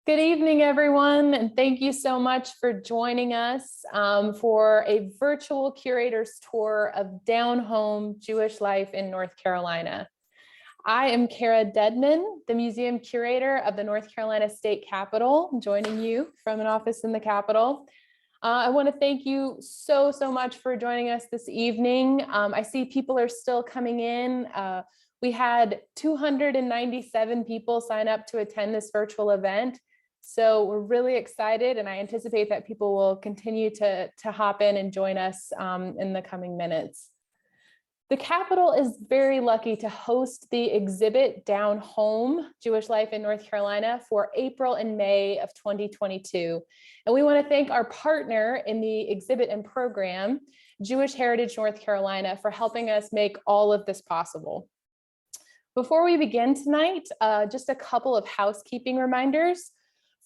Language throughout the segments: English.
Good evening, everyone, and thank you so much for joining us for a virtual curator's tour of Down Home Jewish life in North Carolina. I am Kara Dedman, the museum curator of the North Carolina State Capitol, joining you from an office in the Capitol. I want to thank you so much for joining us this evening. I see people are still coming in. We had 297 people sign up to attend this virtual event. So we're really excited, and I anticipate that people will continue to hop in and join us in the coming minutes. The Capitol is very lucky to host the exhibit Down Home, Jewish Life in North Carolina for April and May of 2022. And we want to thank our partner in the exhibit and program, Jewish Heritage North Carolina, for helping us make all of this possible. Before we begin tonight, just a couple of housekeeping reminders.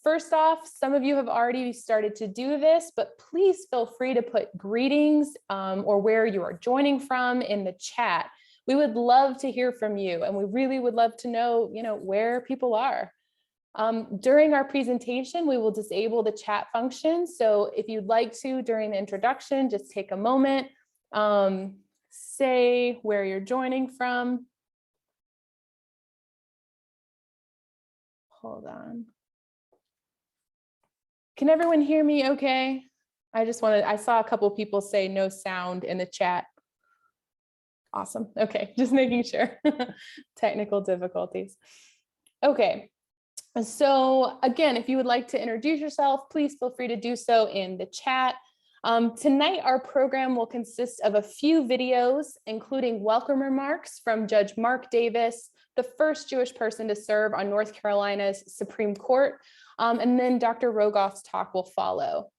First off, some of you have already started to do this, but please feel free to put greetings or where you are joining from in the chat. We would love to hear from you, and we really would love to know, where people are. During our presentation, we will disable the chat function. So if you'd like to, during the introduction, just take a moment, say where you're joining from. Hold on. Can everyone hear me okay? I saw a couple of people say no sound in the chat. Awesome. Okay, just making sure. Technical difficulties. Okay, so again, if you would like to introduce yourself, please feel free to do so in the chat. Tonight, our program will consist of a few videos, including welcome remarks from Judge Mark Davis, the first Jewish person to serve on North Carolina's Supreme Court, and then Dr. Rogoff's talk will follow.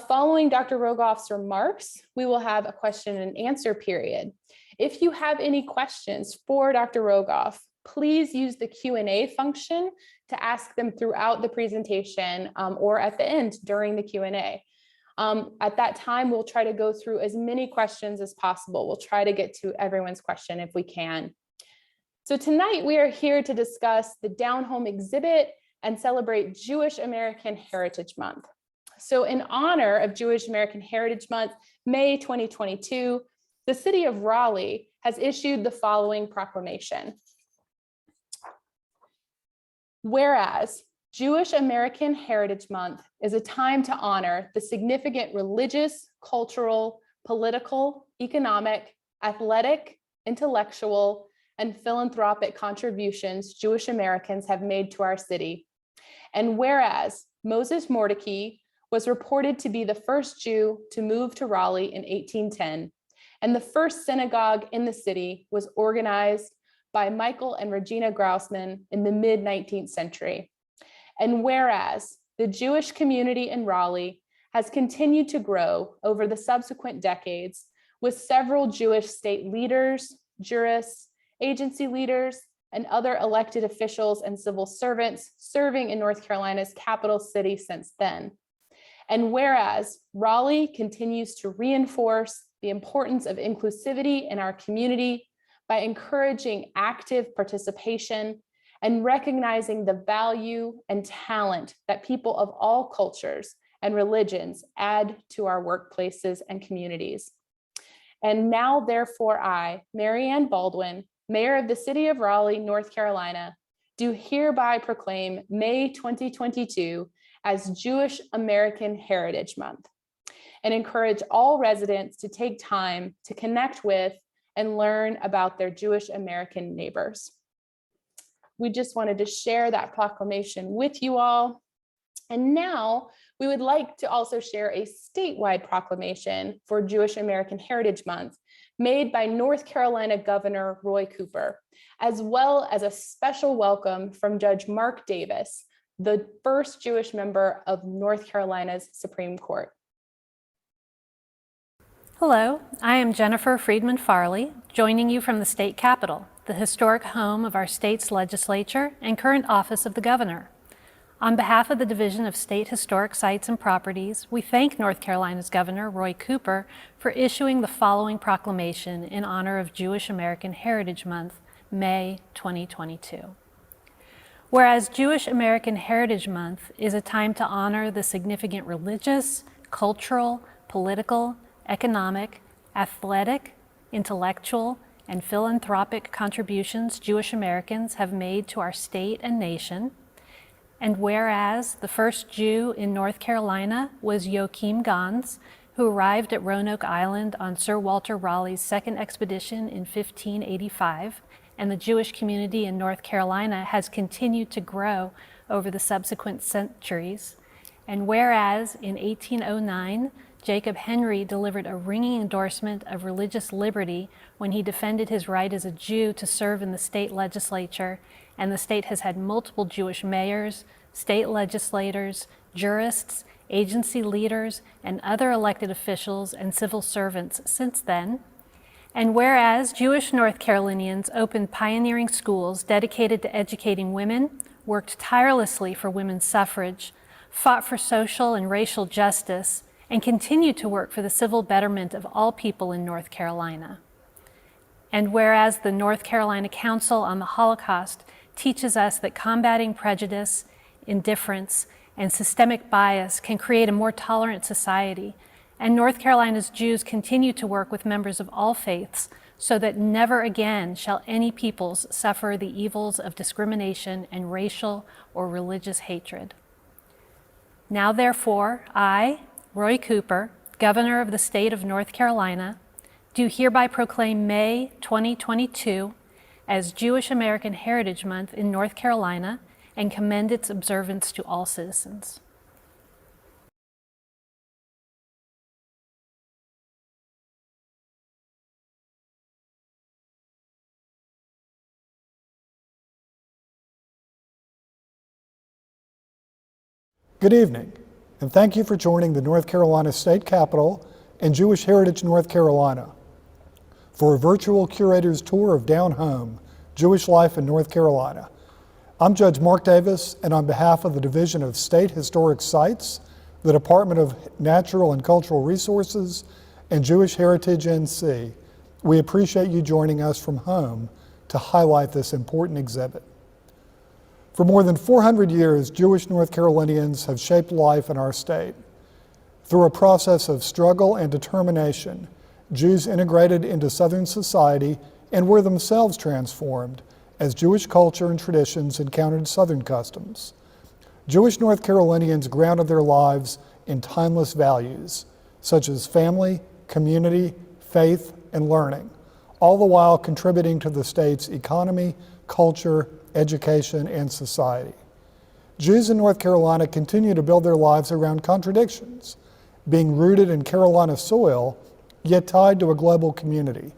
Following Dr. Rogoff's remarks, we will have a question and answer period. If you have any questions for Dr. Rogoff, please use the Q&A function to ask them throughout the presentation or at the end during the Q&A. At that time, we'll try to go through as many questions as possible. We'll try to get to everyone's question if we can. So tonight we are here to discuss the Down Home exhibit and celebrate Jewish American Heritage Month. So in honor of Jewish American Heritage Month, May 2022, the city of Raleigh has issued the following proclamation. Whereas Jewish American Heritage Month is a time to honor the significant religious, cultural, political, economic, athletic, intellectual, and philanthropic contributions Jewish Americans have made to our city. And whereas Moses Mordecai was reported to be the first Jew to move to Raleigh in 1810, and the first synagogue in the city was organized by Michael and Regina Grousman in the mid-19th century. And whereas the Jewish community in Raleigh has continued to grow over the subsequent decades with several Jewish state leaders, jurists, agency leaders, and other elected officials and civil servants serving in North Carolina's capital city since then. And whereas Raleigh continues to reinforce the importance of inclusivity in our community by encouraging active participation and recognizing the value and talent that people of all cultures and religions add to our workplaces and communities. And now, therefore, I, Mary Ann Baldwin, Mayor of the City of Raleigh, North Carolina, do hereby proclaim May 2022 as Jewish American Heritage Month and encourage all residents to take time to connect with and learn about their Jewish American neighbors. We just wanted to share that proclamation with you all. And now we would like to also share a statewide proclamation for Jewish American Heritage Month made by North Carolina Governor Roy Cooper, as well as a special welcome from Judge Mark Davis, the first Jewish member of North Carolina's Supreme Court. Hello, I am Jennifer Friedman Farley, joining you from the state capitol, the historic home of our state's legislature and current office of the governor. On behalf of the Division of State Historic Sites and Properties, we thank North Carolina's Governor Roy Cooper for issuing the following proclamation in honor of Jewish American Heritage Month, May 2022. Whereas Jewish American Heritage Month is a time to honor the significant religious, cultural, political, economic, athletic, intellectual, and philanthropic contributions Jewish Americans have made to our state and nation. And whereas the first Jew in North Carolina was Joachim Gans, who arrived at Roanoke Island on Sir Walter Raleigh's second expedition in 1585, and the Jewish community in North Carolina has continued to grow over the subsequent centuries. And whereas in 1809, Jacob Henry delivered a ringing endorsement of religious liberty when he defended his right as a Jew to serve in the state legislature, and the state has had multiple Jewish mayors, state legislators, jurists, agency leaders, and other elected officials and civil servants since then. And whereas Jewish North Carolinians opened pioneering schools dedicated to educating women, worked tirelessly for women's suffrage, fought for social and racial justice, and continue to work for the civil betterment of all people in North Carolina. And whereas the North Carolina Council on the Holocaust teaches us that combating prejudice, indifference, and systemic bias can create a more tolerant society, and North Carolina's Jews continue to work with members of all faiths so that never again shall any peoples suffer the evils of discrimination and racial or religious hatred. Now therefore, I, Roy Cooper, Governor of the state of North Carolina, do hereby proclaim May 2022 as Jewish American Heritage Month in North Carolina and commend its observance to all citizens. Good evening, and thank you for joining the North Carolina State Capitol and Jewish Heritage North Carolina for a virtual curator's tour of Down Home, Jewish Life in North Carolina. I'm Judge Mark Davis, and on behalf of the Division of State Historic Sites, the Department of Natural and Cultural Resources, and Jewish Heritage NC, we appreciate you joining us from home to highlight this important exhibit. For more than 400 years, Jewish North Carolinians have shaped life in our state. Through a process of struggle and determination, Jews integrated into Southern society and were themselves transformed as Jewish culture and traditions encountered Southern customs. Jewish North Carolinians grounded their lives in timeless values, such as family, community, faith, and learning, all the while contributing to the state's economy, culture, education, and society. Jews in North Carolina continue to build their lives around contradictions, being rooted in Carolina soil, yet tied to a global community,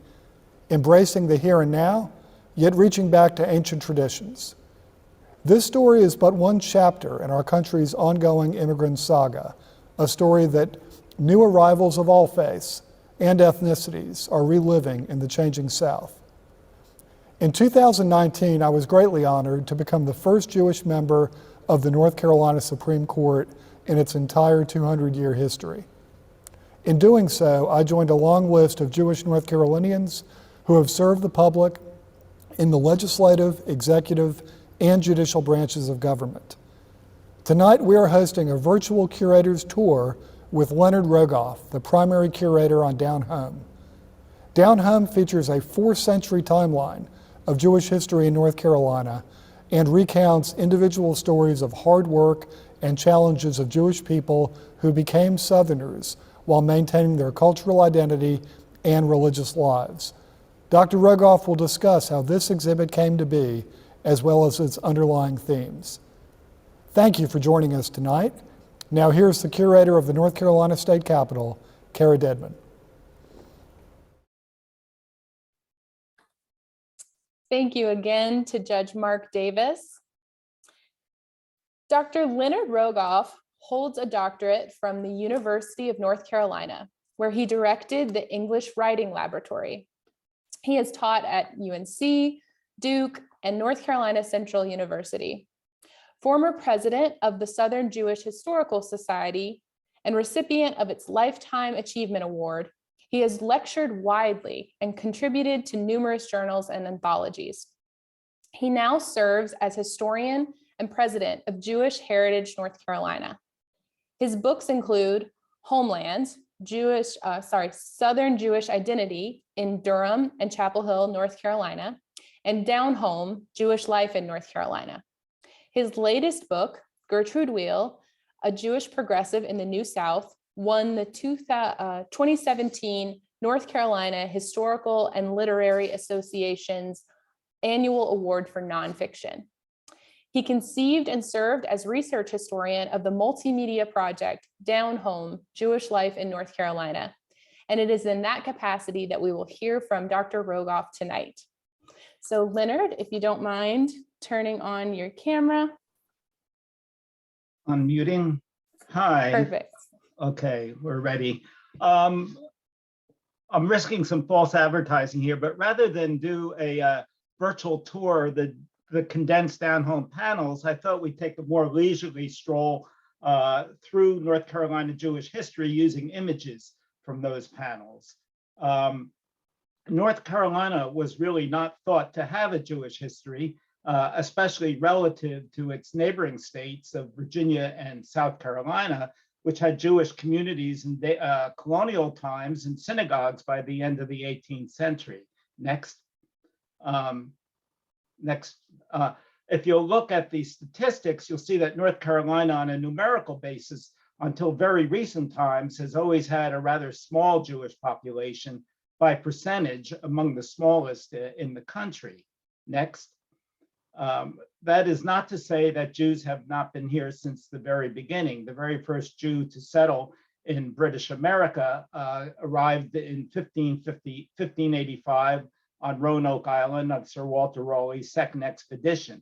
embracing the here and now, yet reaching back to ancient traditions. This story is but one chapter in our country's ongoing immigrant saga, a story that new arrivals of all faiths and ethnicities are reliving in the changing South. In 2019, I was greatly honored to become the first Jewish member of the North Carolina Supreme Court in its entire 200-year history. In doing so, I joined a long list of Jewish North Carolinians who have served the public in the legislative, executive, and judicial branches of government. Tonight, we are hosting a virtual curator's tour with Leonard Rogoff, the primary curator on Down Home. Down Home features a 4th-century timeline of Jewish history in North Carolina and recounts individual stories of hard work and challenges of Jewish people who became Southerners while maintaining their cultural identity and religious lives. Dr. Rogoff will discuss how this exhibit came to be, as well as its underlying themes. Thank you for joining us tonight. Now here's the curator of the North Carolina State Capitol, Kara Dedman. Thank you again to Judge Mark Davis. Dr. Leonard Rogoff holds a doctorate from the University of North Carolina, where he directed the English Writing Laboratory. He has taught at UNC, Duke, and North Carolina Central University. Former president of the Southern Jewish Historical Society and recipient of its Lifetime Achievement Award, he has lectured widely and contributed to numerous journals and anthologies. He now serves as historian and president of Jewish Heritage North Carolina. His books include Homeland, Southern Jewish Identity in Durham and Chapel Hill, North Carolina, and Down Home, Jewish Life in North Carolina. His latest book, Gertrude Wheel, a Jewish progressive in the New South, won the 2017 North Carolina Historical and Literary Association's annual award for nonfiction. He conceived and served as research historian of the multimedia project Down Home, Jewish Life in North Carolina. And it is in that capacity that we will hear from Dr. Rogoff tonight. So Leonard, if you don't mind turning on your camera. Unmuting. Hi. Perfect. Okay, we're ready. I'm risking some false advertising here, but rather than do a virtual tour, the condensed Down Home panels, I thought we'd take a more leisurely stroll through North Carolina Jewish history using images from those panels. North Carolina was really not thought to have a Jewish history, especially relative to its neighboring states of Virginia and South Carolina, which had Jewish communities in colonial times and synagogues by the end of the 18th century. Next. If you'll look at the statistics, you'll see that North Carolina on a numerical basis until very recent times has always had a rather small Jewish population by percentage among the smallest in the country. Next. That is not to say that Jews have not been here since the very beginning. The very first Jew to settle in British America arrived in 1585 on Roanoke Island on Sir Walter Raleigh's second expedition.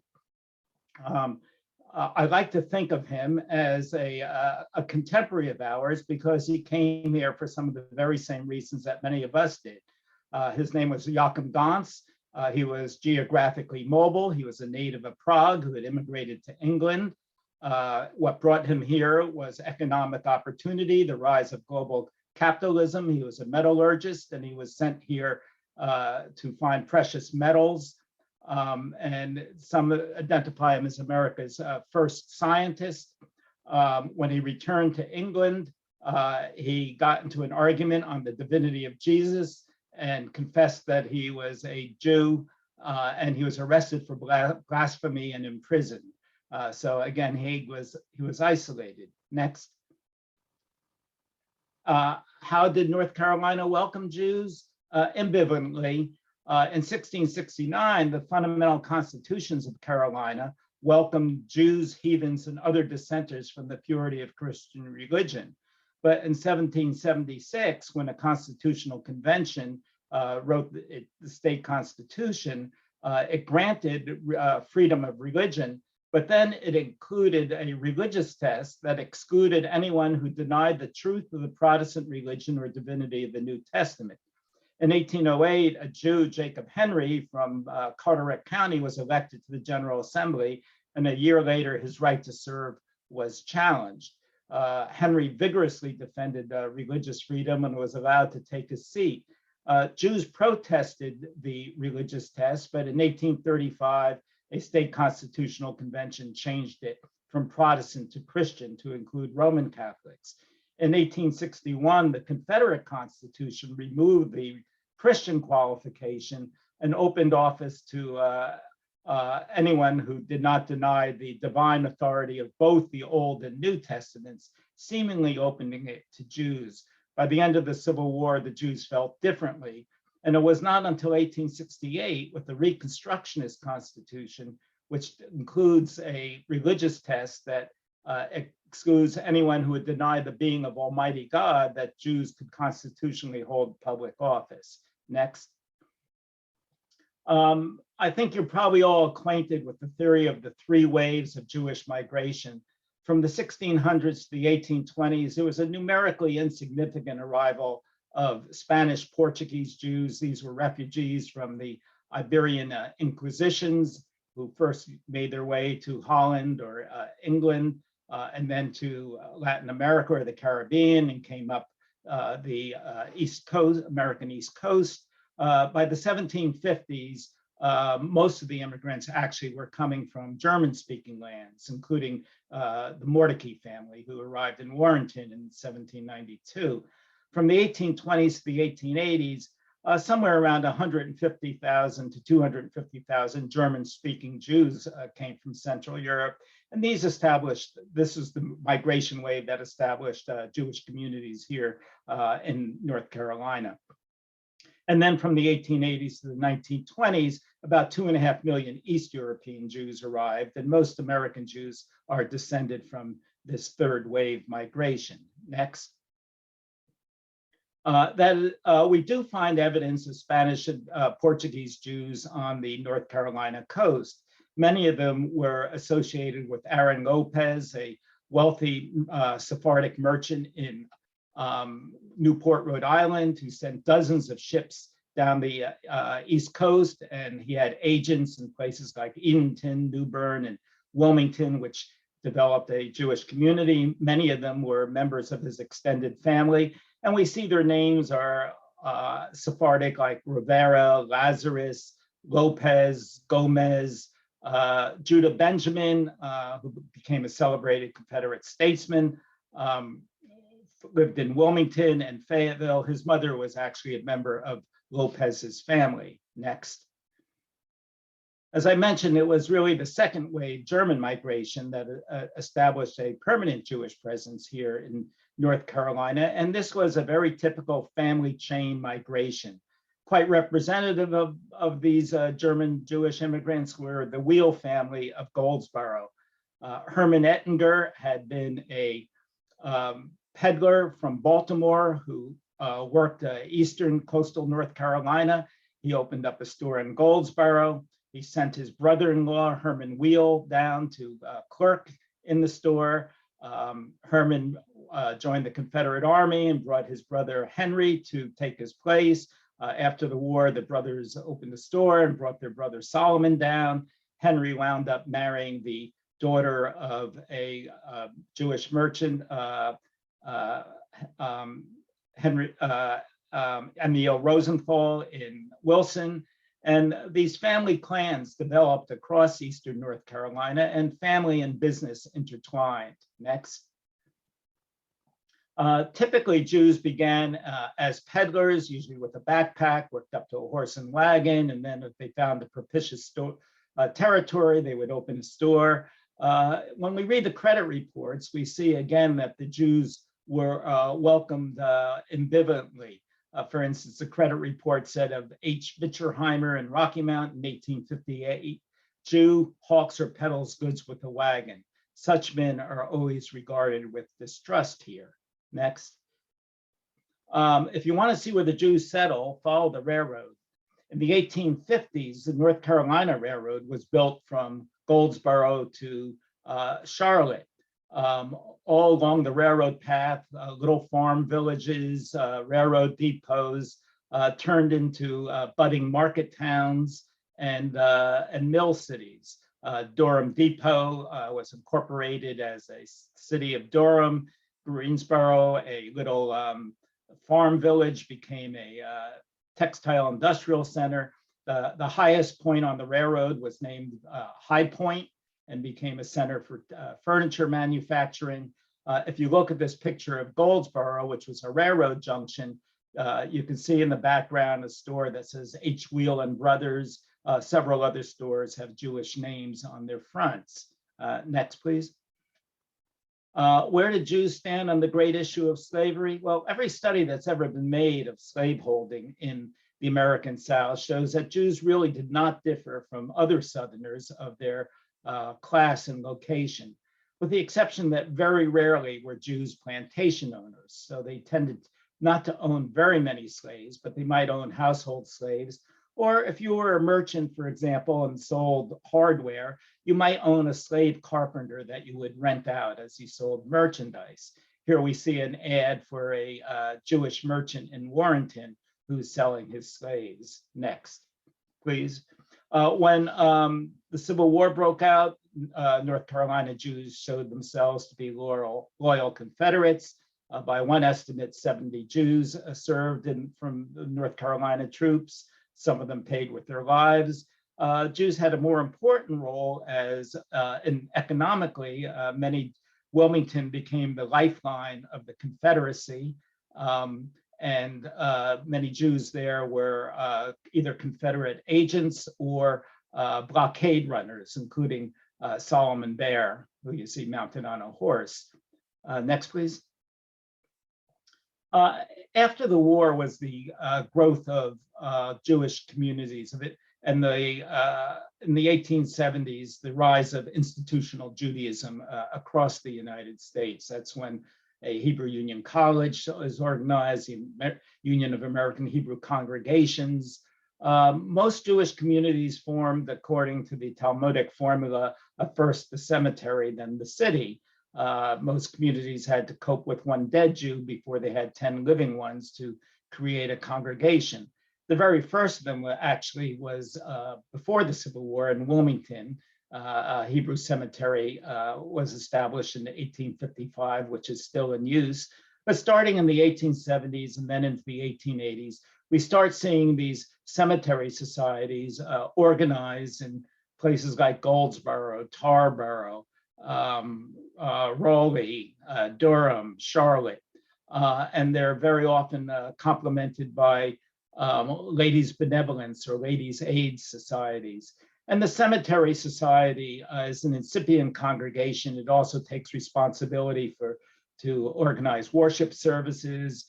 I like to think of him as a contemporary of ours because he came here for some of the very same reasons that many of us did. His name was Joachim Gans. He was geographically mobile. He was a native of Prague who had immigrated to England. What brought him here was economic opportunity, the rise of global capitalism. He was a metallurgist and he was sent here to find precious metals. And some identify him as America's first scientist. When he returned to England, he got into an argument on the divinity of Jesus and confessed that he was a Jew, and he was arrested for blasphemy and imprisoned. So again, he was isolated. Next. How did North Carolina welcome Jews? Ambivalently. In 1669, the fundamental constitutions of Carolina welcomed Jews, heathens, and other dissenters from the purity of Christian religion. But in 1776, when a constitutional convention wrote the state constitution, it granted freedom of religion, but then it included a religious test that excluded anyone who denied the truth of the Protestant religion or divinity of the New Testament. In 1808, a Jew, Jacob Henry from Carteret County, was elected to the General Assembly, and a year later, his right to serve was challenged. Henry vigorously defended religious freedom and was allowed to take his seat. Jews protested the religious test, but in 1835, a state constitutional convention changed it from Protestant to Christian to include Roman Catholics. In 1861, the Confederate Constitution removed the Christian qualification and opened office to anyone who did not deny the divine authority of both the Old and New Testaments, seemingly opening it to Jews. By the end of the Civil War, the Jews felt differently. And it was not until 1868 with the Reconstructionist Constitution, which includes a religious test that excludes anyone who would deny the being of Almighty God, that Jews could constitutionally hold public office. Next. I think you're probably all acquainted with the theory of the three waves of Jewish migration. From the 1600s to the 1820s, there was a numerically insignificant arrival of Spanish Portuguese Jews. These were refugees from the Iberian Inquisitions who first made their way to Holland or England, and then to Latin America or the Caribbean, and came up the East Coast, American East Coast. By the 1750s, most of the immigrants actually were coming from German-speaking lands, including the Mordecai family, who arrived in Warrenton in 1792. From the 1820s to the 1880s, somewhere around 150,000 to 250,000 German-speaking Jews came from Central Europe. And this is the migration wave that established Jewish communities here in North Carolina. And then from the 1880s to the 1920s, about 2.5 million East European Jews arrived, and most American Jews are descended from this third wave migration. Next. We do find evidence of Spanish and Portuguese Jews on the North Carolina coast. Many of them were associated with Aaron Lopez, a wealthy Sephardic merchant in Newport, Rhode Island, who sent dozens of ships down the East Coast, and he had agents in places like Edenton, New Bern, and Wilmington, which developed a Jewish community. Many of them were members of his extended family, and we see their names are Sephardic, like Rivera, Lazarus, Lopez, Gomez, Judah Benjamin, who became a celebrated Confederate statesman, lived in Wilmington and Fayetteville. His mother was actually a member of Lopez's family. Next. As I mentioned, it was really the second wave German migration that established a permanent Jewish presence here in North Carolina. And this was a very typical family chain migration. Quite representative of these German Jewish immigrants were the Wheel family of Goldsboro. Herman Ettinger had been a peddler from Baltimore who worked eastern coastal North Carolina. He opened up a store in Goldsboro. He sent his brother-in-law, Herman Wheel, down to clerk in the store. Herman joined the Confederate Army and brought his brother Henry to take his place. After the war, the brothers opened the store and brought their brother Solomon down. Henry wound up marrying the daughter of a Jewish merchant, Emil Rosenthal in Wilson. And these family clans developed across Eastern North Carolina, and family and business intertwined. Next. Typically, Jews began as peddlers, usually with a backpack, worked up to a horse and wagon, and then if they found a propitious territory, they would open a store. When we read the credit reports, we see again that the Jews were welcomed ambivalently. For instance, the credit report said of H. Bitcherheimer in Rocky Mount in 1858, Jew hawks or peddles goods with a wagon. Such men are always regarded with distrust here. Next. If you want to see where the Jews settle, follow the railroad. In the 1850s, the North Carolina Railroad was built from Goldsboro to Charlotte. All along the railroad path, little farm villages, railroad depots turned into budding market towns and mill cities. Durham Depot was incorporated as a city of Durham. Greensboro, a little farm village, became a textile industrial center. The highest point on the railroad was named High Point and became a center for furniture manufacturing. If you look at this picture of Goldsboro, which was a railroad junction, you can see in the background a store that says H. Wheel and Brothers. Several other stores have Jewish names on their fronts. Next, please. Where did Jews stand on the great issue of slavery? Well, every study that's ever been made of slaveholding in the American South shows that Jews really did not differ from other Southerners of their class and location, with the exception that very rarely were Jews plantation owners. So they tended not to own very many slaves, but they might own household slaves. Or if you were a merchant, for example, and sold hardware, you might own a slave carpenter that you would rent out as you sold merchandise. Here we see an ad for a Jewish merchant in Warrenton who's selling his slaves. Next, please. When the Civil War broke out, North Carolina Jews showed themselves to be loyal Confederates. By one estimate, 70 Jews served from the North Carolina troops. Some of them paid with their lives. Jews had a more important role as economically, Wilmington became the lifeline of the Confederacy. And many Jews there were either Confederate agents or blockade runners, including Solomon Baer, who you see mounted on a horse. Next, please. After the war was the growth of Jewish communities of it, and in the 1870s, the rise of institutional Judaism across the United States. That's when a Hebrew Union College is organized, the Union of American Hebrew Congregations. Most Jewish communities formed according to the Talmudic formula of first the cemetery, then the city. Most communities had to cope with one dead Jew before they had 10 living ones to create a congregation. The very first of them actually was before the Civil War in Wilmington. A Hebrew cemetery was established in 1855, which is still in use. But starting in the 1870s and then into the 1880s, we start seeing these cemetery societies organized in places like Goldsboro, Tarboro, Raleigh, Durham, Charlotte. And they're very often complemented by ladies' benevolence or ladies' aid societies. And the Cemetery Society is an incipient congregation. It also takes responsibility to organize worship services,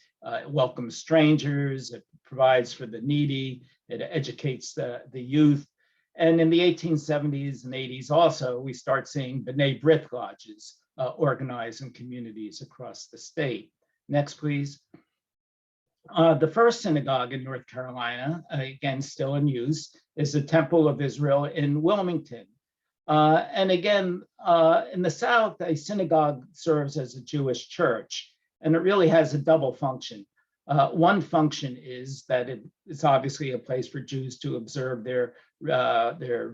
welcomes strangers, it provides for the needy, it educates the youth. And in the 1870s and 80s also, we start seeing B'nai B'rith lodges organized in communities across the state. Next, please. The first synagogue in North Carolina, again, still in use, is the Temple of Israel in Wilmington. And again, in the South, a synagogue serves as a Jewish church, and it really has a double function. One function is that it's obviously a place for Jews to observe their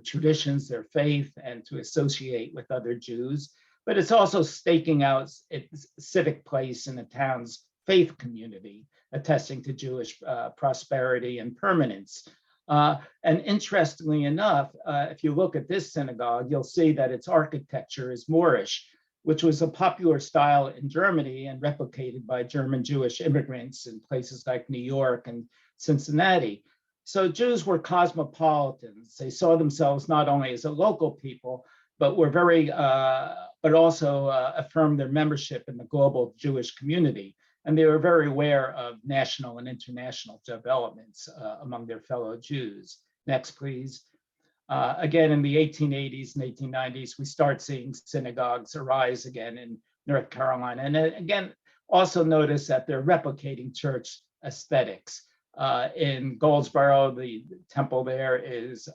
traditions, their faith, and to associate with other Jews. But it's also staking out its civic place in the town's faith community, attesting to Jewish prosperity and permanence. And interestingly enough, if you look at this synagogue, you'll see that its architecture is Moorish, which was a popular style in Germany and replicated by German Jewish immigrants in places like New York and Cincinnati. So Jews were cosmopolitans. They saw themselves not only as a local people, but but also affirmed their membership in the global Jewish community. And they were very aware of national and international developments among their fellow Jews. Next, please. Again, in the 1880s and 1890s, we start seeing synagogues arise again in North Carolina. And again, also notice that they're replicating church aesthetics. In Goldsboro, the temple there is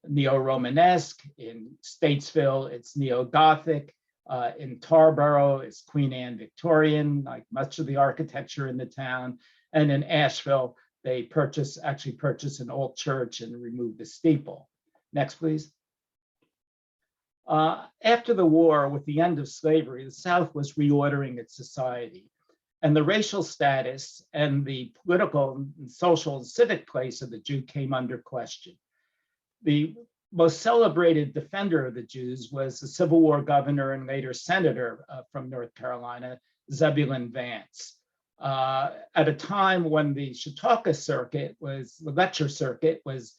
neo-Romanesque. In Statesville, it's neo-Gothic. In Tarboro, it's Queen Anne Victorian, like much of the architecture in the town. And in Asheville, they actually purchase an old church and remove the steeple. Next, please. After the war, with the end of slavery, the South was reordering its society. And the racial status and the political, and social, and civic place of the Jew came under question. The most celebrated defender of the Jews was the Civil War governor and later senator from North Carolina, Zebulon Vance. At a time when the Chautauqua circuit the lecture circuit was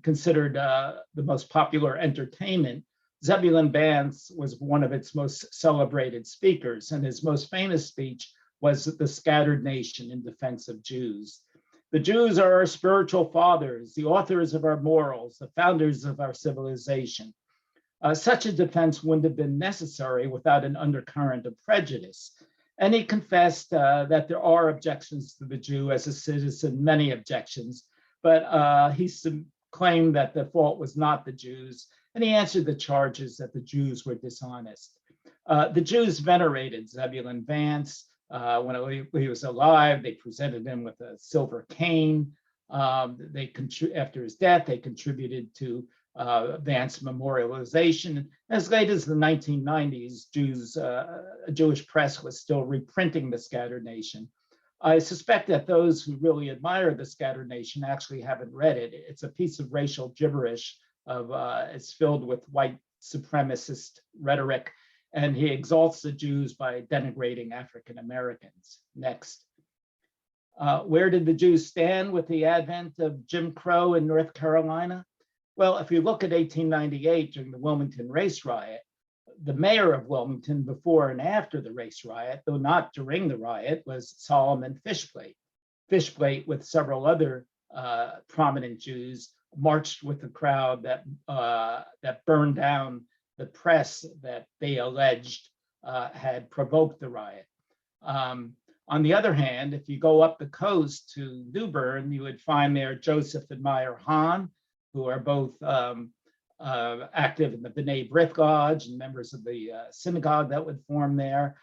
considered the most popular entertainment, Zebulon Vance was one of its most celebrated speakers, and his most famous speech was The Scattered Nation in Defense of Jews. The Jews are our spiritual fathers, the authors of our morals, the founders of our civilization. Such a defense wouldn't have been necessary without an undercurrent of prejudice. And he confessed that there are objections to the Jew as a citizen, many objections, but he claimed that the fault was not the Jews, and he answered the charges that the Jews were dishonest. The Jews venerated Zebulon Vance. When he was alive, they presented him with a silver cane. After his death, they contributed to Vance memorialization. As late as the 1990s, a Jewish press was still reprinting The Scattered Nation. I suspect that those who really admire The Scattered Nation actually haven't read it. It's a piece of racial gibberish. It's filled with white supremacist rhetoric, and he exalts the Jews by denigrating African Americans. Next. Where did the Jews stand with the advent of Jim Crow in North Carolina? Well, if you look at 1898 during the Wilmington race riot, the mayor of Wilmington before and after the race riot, though not during the riot, was Solomon Fishplate. Fishplate, with several other prominent Jews, marched with the crowd that burned down the press that they alleged had provoked the riot. On the other hand, if you go up the coast to New Bern, you would find there Joseph and Meyer Hahn, who are both active in the B'nai B'rith Lodge and members of the synagogue that would form there.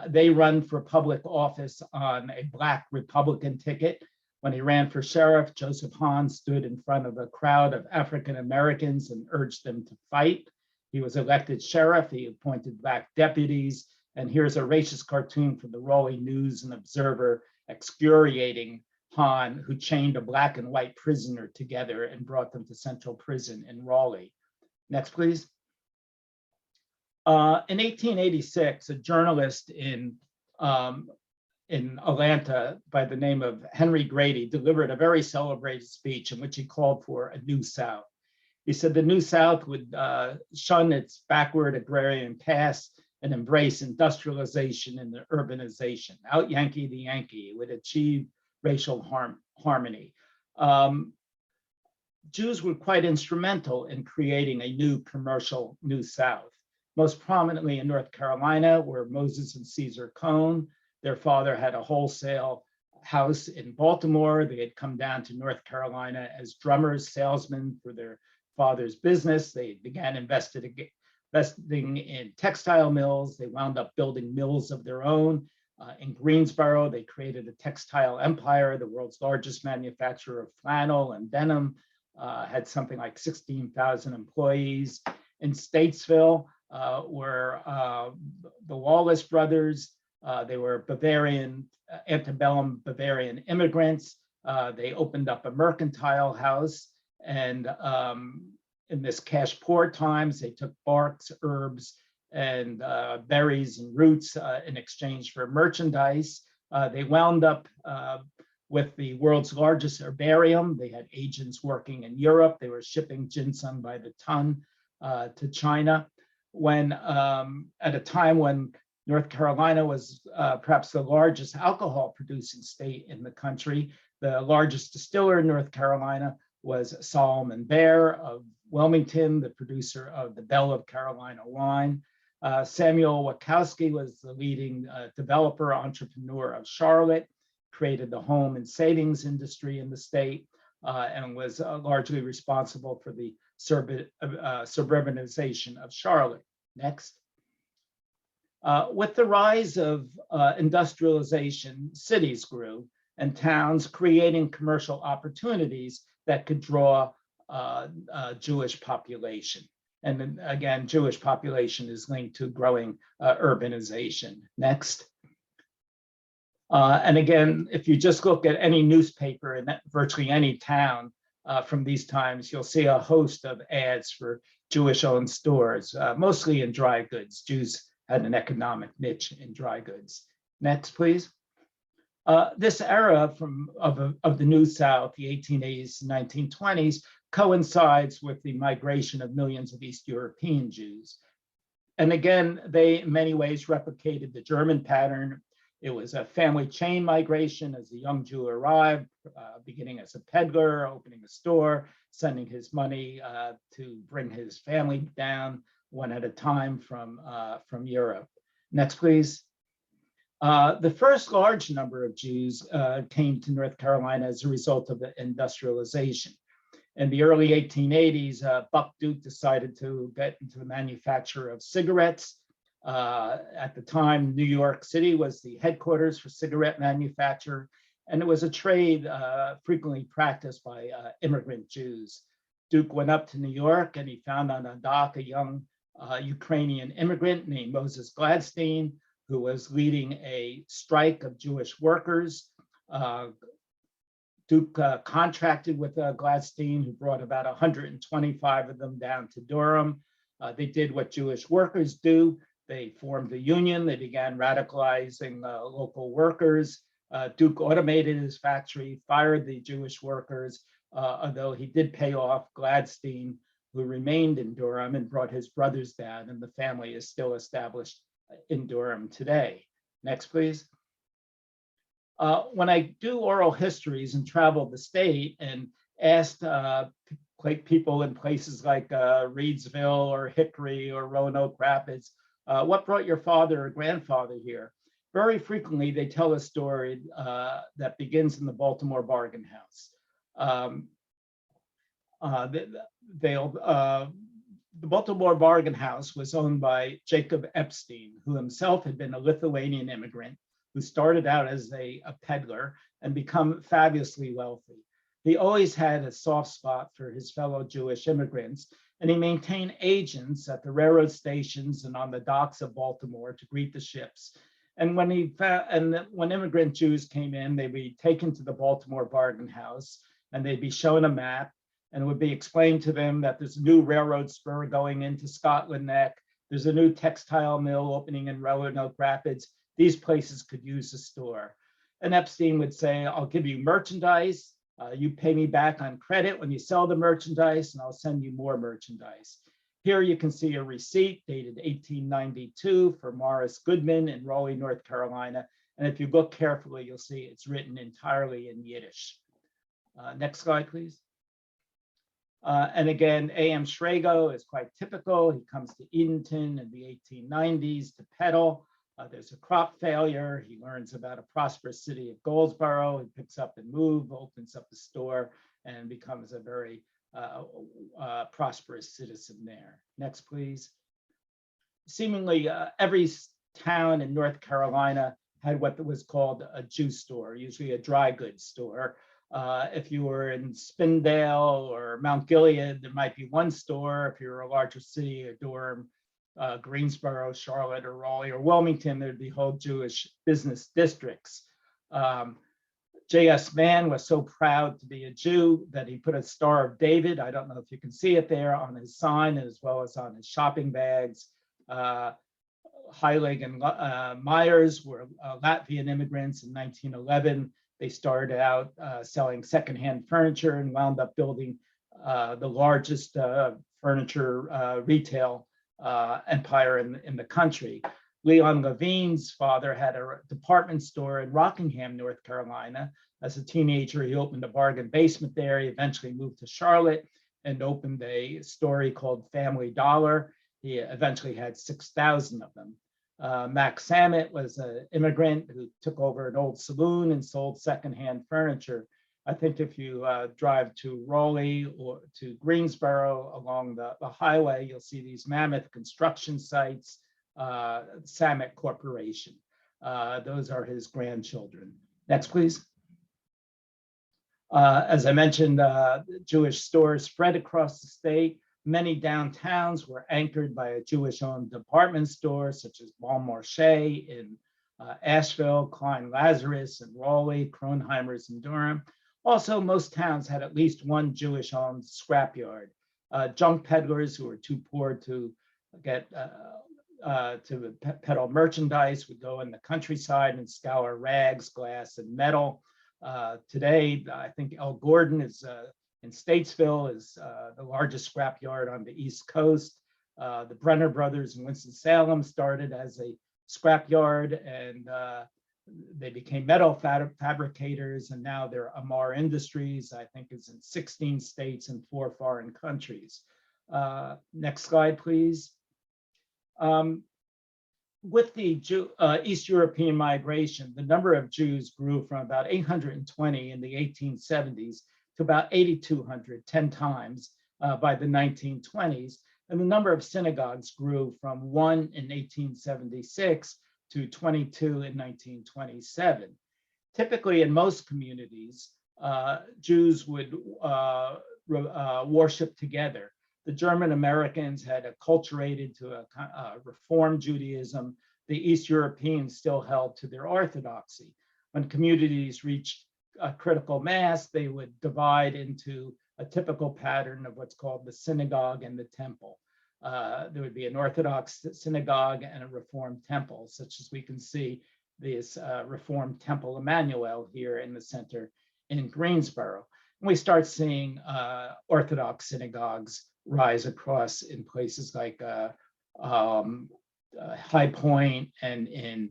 They run for public office on a Black Republican ticket. When he ran for sheriff, Joseph Hahn stood in front of a crowd of African Americans and urged them to fight. He was elected sheriff. He appointed Black deputies. And here's a racist cartoon from the Raleigh News and Observer excoriating Hahn, who chained a Black and white prisoner together and brought them to Central Prison in Raleigh. Next, please. In 1886, a journalist in Atlanta by the name of Henry Grady delivered a very celebrated speech in which he called for a new South. He said the new South would shun its backward agrarian past and embrace industrialization and urbanization. Out Yankee the Yankee. It would achieve racial harmony. Jews were quite instrumental in creating a new commercial New South. Most prominently in North Carolina were Moses and Caesar Cone. Their father had a wholesale house in Baltimore. They had come down to North Carolina as drummers, salesmen for their father's business. They began investing in textile mills. They wound up building mills of their own. In Greensboro, they created a textile empire, the world's largest manufacturer of flannel and denim, had something like 16,000 employees. In Statesville were the Wallace brothers. They were Bavarian, antebellum Bavarian immigrants. They opened up a mercantile house, and in this cash poor times, they took barks, herbs, and berries and roots in exchange for merchandise. They wound up with the world's largest herbarium. They had agents working in Europe. They were shipping ginseng by the ton to China. When at a time when North Carolina was perhaps the largest alcohol producing state in the country, the largest distiller in North Carolina was Solomon Baer of Wilmington, the producer of the Belle of Carolina wine. Samuel Wachowski was the leading developer, entrepreneur of Charlotte, created the home and savings industry in the state, and was largely responsible for the suburbanization of Charlotte. Next. With the rise of industrialization, cities grew and towns, creating commercial opportunities that could draw Jewish population. And then again, Jewish population is linked to growing urbanization. Next. And again, if you just look at any newspaper in virtually any town from these times, you'll see a host of ads for Jewish-owned stores, mostly in dry goods. Jews had an economic niche in dry goods. Next, please. This era of the New South, the 1880s and 1920s, coincides with the migration of millions of East European Jews. And again, they in many ways replicated the German pattern. It was a family chain migration as a young Jew arrived, beginning as a peddler, opening a store, sending his money to bring his family down one at a time from Europe. Next, please. The first large number of Jews came to North Carolina as a result of the industrialization. In the early 1880s, Buck Duke decided to get into the manufacture of cigarettes. At the time, New York City was the headquarters for cigarette manufacture, and it was a trade frequently practiced by immigrant Jews. Duke went up to New York and he found on a dock a young Ukrainian immigrant named Moses Gladstein, who was leading a strike of Jewish workers. Duke contracted with Gladstein, who brought about 125 of them down to Durham. They did what Jewish workers do. They formed a union. They began radicalizing local workers. Duke automated his factory, fired the Jewish workers, although he did pay off Gladstein, who remained in Durham and brought his brothers down, and the family is still established in Durham today. Next, please. When I do oral histories and travel the state and asked people in places like Reedsville or Hickory or Roanoke Rapids, what brought your father or grandfather here? Very frequently, they tell a story that begins in the Baltimore Bargain House. The Baltimore Bargain House was owned by Jacob Epstein, who himself had been a Lithuanian immigrant who started out as a peddler and become fabulously wealthy. He always had a soft spot for his fellow Jewish immigrants, and he maintained agents at the railroad stations and on the docks of Baltimore to greet the ships. And when immigrant Jews came in, they'd be taken to the Baltimore Bargain House, and they'd be shown a map, and it would be explained to them that there's a new railroad spur going into Scotland Neck. There's a new textile mill opening in Roanoke Rapids. These places could use a store. And Epstein would say, I'll give you merchandise. You pay me back on credit when you sell the merchandise, and I'll send you more merchandise. Here you can see a receipt dated 1892 for Morris Goodman in Raleigh, North Carolina. And if you look carefully, you'll see it's written entirely in Yiddish. Next slide, please. And again, A.M. Schrago is quite typical. He comes to Edenton in the 1890s to peddle. There's a crop failure. He learns about a prosperous city of Goldsboro. He picks up and moves, opens up a store, and becomes a very prosperous citizen there. Next, please. Seemingly every town in North Carolina had what was called a Jew store, usually a dry goods store. If you were in Spindale or Mount Gilead, there might be one store. If you're a larger city, or Durham, Greensboro, Charlotte, or Raleigh, or Wilmington, there'd be whole Jewish business districts. J.S. Mann was so proud to be a Jew that he put a Star of David, I don't know if you can see it there, on his sign as well as on his shopping bags. Heilig and Myers were Latvian immigrants in 1911. They started out selling secondhand furniture and wound up building the largest furniture retail empire in the country. Leon Levine's father had a department store in Rockingham, North Carolina. As a teenager, he opened a bargain basement there. He eventually moved to Charlotte and opened a store called Family Dollar. He eventually had 6,000 of them. Max Samet was an immigrant who took over an old saloon and sold secondhand furniture. I think if you drive to Raleigh or to Greensboro along the highway, you'll see these mammoth construction sites, Samet Corporation. Those are his grandchildren. Next, please. As I mentioned, Jewish stores spread across the state. Many downtowns were anchored by a Jewish-owned department store, such as Bon Marché in Asheville, Klein Lazarus in Raleigh, Kronheimer's in Durham. Also, most towns had at least one Jewish-owned scrapyard. Junk peddlers who were too poor to get to peddle merchandise would go in the countryside and scour rags, glass, and metal. Today, I think El Gordon is in Statesville is the largest scrapyard on the East Coast. The Brenner brothers in Winston-Salem started as a scrapyard, and they became metal fabricators, and now they're Amar Industries, I think is in 16 states and 4 foreign countries. Next slide, please. With the East European migration, the number of Jews grew from about 820 in the 1870s to about 8,200, 10 times by the 1920s. And the number of synagogues grew from 1 in 1876 to 22 in 1927. Typically, in most communities, Jews would worship together. The German Americans had acculturated to a Reform Judaism. The East Europeans still held to their orthodoxy. when communities reached a critical mass, they would divide into a typical pattern of what's called the synagogue and the temple. There would be an Orthodox synagogue and a Reformed temple, such as we can see this Reformed Temple Emmanuel here in the center in Greensboro. And we start seeing Orthodox synagogues rise across in places like High Point and in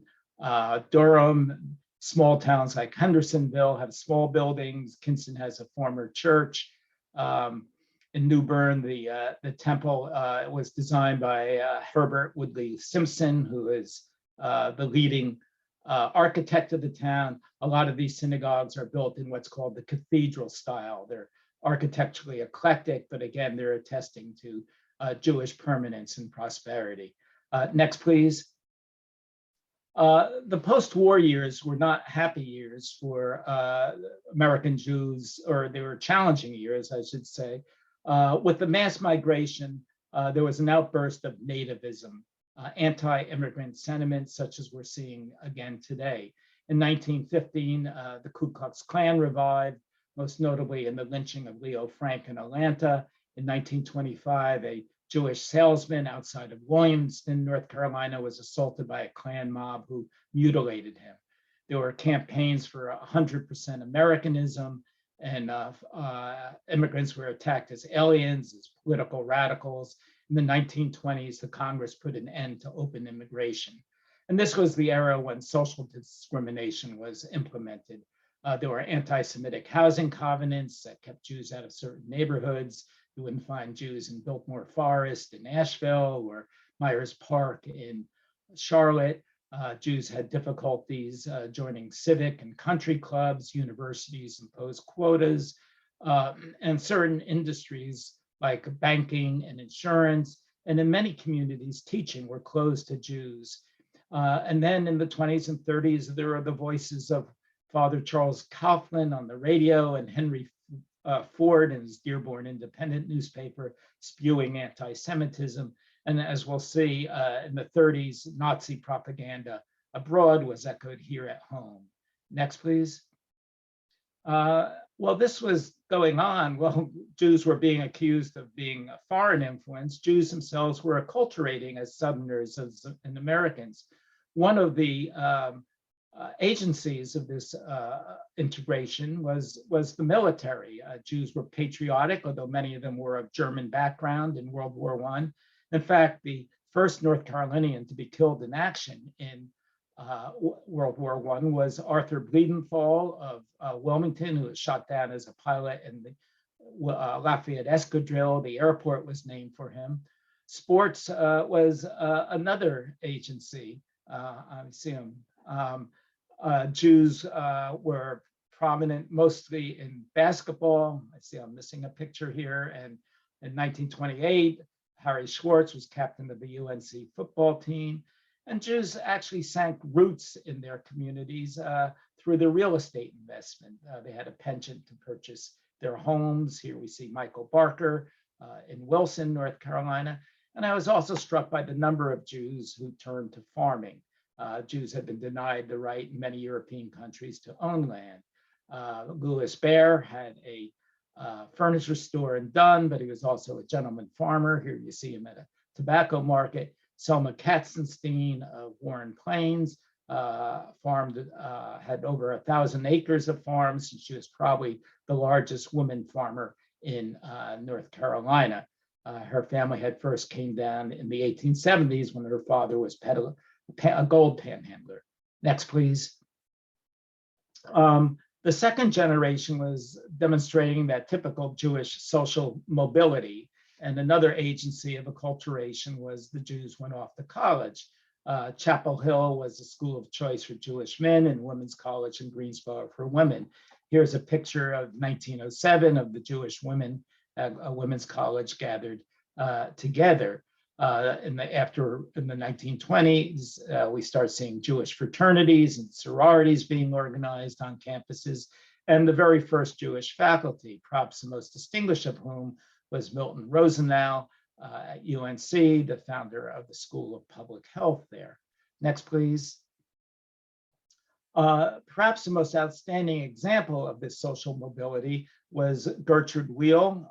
Durham. Small towns like Hendersonville have small buildings. Kinston has a former church. In New Bern, the temple was designed by Herbert Woodley Simpson, who is the leading architect of the town. A lot of these synagogues are built in what's called the cathedral style. They're architecturally eclectic, but again, they're attesting to Jewish permanence and prosperity. Next, please. The post-war years were not happy years for American Jews, or they were challenging years, I should say. With the mass migration, there was an outburst of nativism, anti-immigrant sentiment, such as we're seeing again today. In 1915, the Ku Klux Klan revived, most notably in the lynching of Leo Frank in Atlanta. In 1925, a Jewish salesman outside of Wilmington, North Carolina, was assaulted by a Klan mob who mutilated him. There were campaigns for 100% Americanism, and immigrants were attacked as aliens, as political radicals. In the 1920s, the Congress put an end to open immigration. And this was the era when social discrimination was implemented. There were anti-Semitic housing covenants that kept Jews out of certain neighborhoods. You wouldn't find Jews in Biltmore Forest in Asheville or Myers Park in Charlotte. Jews had difficulties joining civic and country clubs. Universities imposed quotas, and certain industries like banking and insurance, and in many communities, teaching, were closed to Jews. And then in the 20s and 30s, there are the voices of Father Charles Kaufman on the radio and Henry Ford in his Dearborn Independent newspaper spewing anti-Semitism. And as we'll see in the 30s, Nazi propaganda abroad was echoed here at home. Next, please. Well, this was going on. Well, Jews were being accused of being a foreign influence. Jews themselves were acculturating as Southerners and Americans. One of the agencies of this integration was the military. Jews were patriotic, although many of them were of German background in World War I. In fact, the first North Carolinian to be killed in action in World War I was Arthur Bleedenthal of Wilmington, who was shot down as a pilot in the Lafayette Escadrille. The airport was named for him. Sports was another agency. I see him. Jews were prominent mostly in basketball. I see I'm missing a picture here. And in 1928, Harry Schwartz was captain of the UNC football team. And Jews actually sank roots in their communities through their real estate investment. They had a penchant to purchase their homes. Here we see Michael Barker in Wilson, North Carolina. And I was also struck by the number of Jews who turned to farming. Jews had been denied the right in many European countries to own land. Louis Baer had a furniture store in Dunn, but he was also a gentleman farmer. Here you see him at a tobacco market. Selma Katzenstein of Warren Plains had over 1,000 acres of farms, and she was probably the largest woman farmer in North Carolina. Her family had first came down in the 1870s when her father was a gold panhandler. Next, please. The second generation was demonstrating that typical Jewish social mobility, and another agency of acculturation was the Jews went off to college. Chapel Hill was a school of choice for Jewish men and women's college in Greensboro for women. Here's a picture of 1907 of the Jewish women at a women's college gathered together. In the 1920s, we start seeing Jewish fraternities and sororities being organized on campuses, and the very first Jewish faculty, perhaps the most distinguished of whom was Milton Rosenau at UNC, the founder of the School of Public Health there. Next, please. Perhaps the most outstanding example of this social mobility was Gertrude Wheel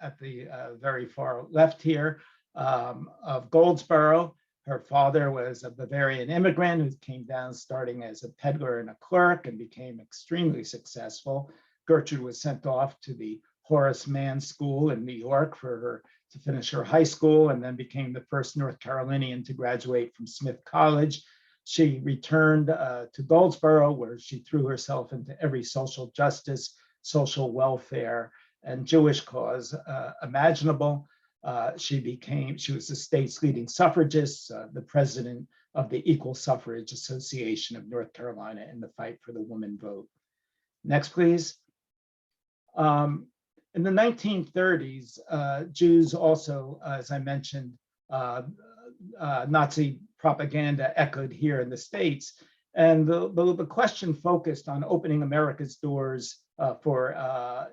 at the very far left here of Goldsboro. Her father was a Bavarian immigrant who came down starting as a peddler and a clerk and became extremely successful. Gertrude was sent off to the Horace Mann School in New York to finish her high school, and then became the first North Carolinian to graduate from Smith College. She returned to Goldsboro, where she threw herself into every social justice, social welfare, and Jewish cause imaginable. She was the state's leading suffragist, the president of the Equal Suffrage Association of North Carolina in the fight for the woman vote. Next, please. In the 1930s, Jews also, as I mentioned, Nazi propaganda echoed here in the States. And the question focused on opening America's doors for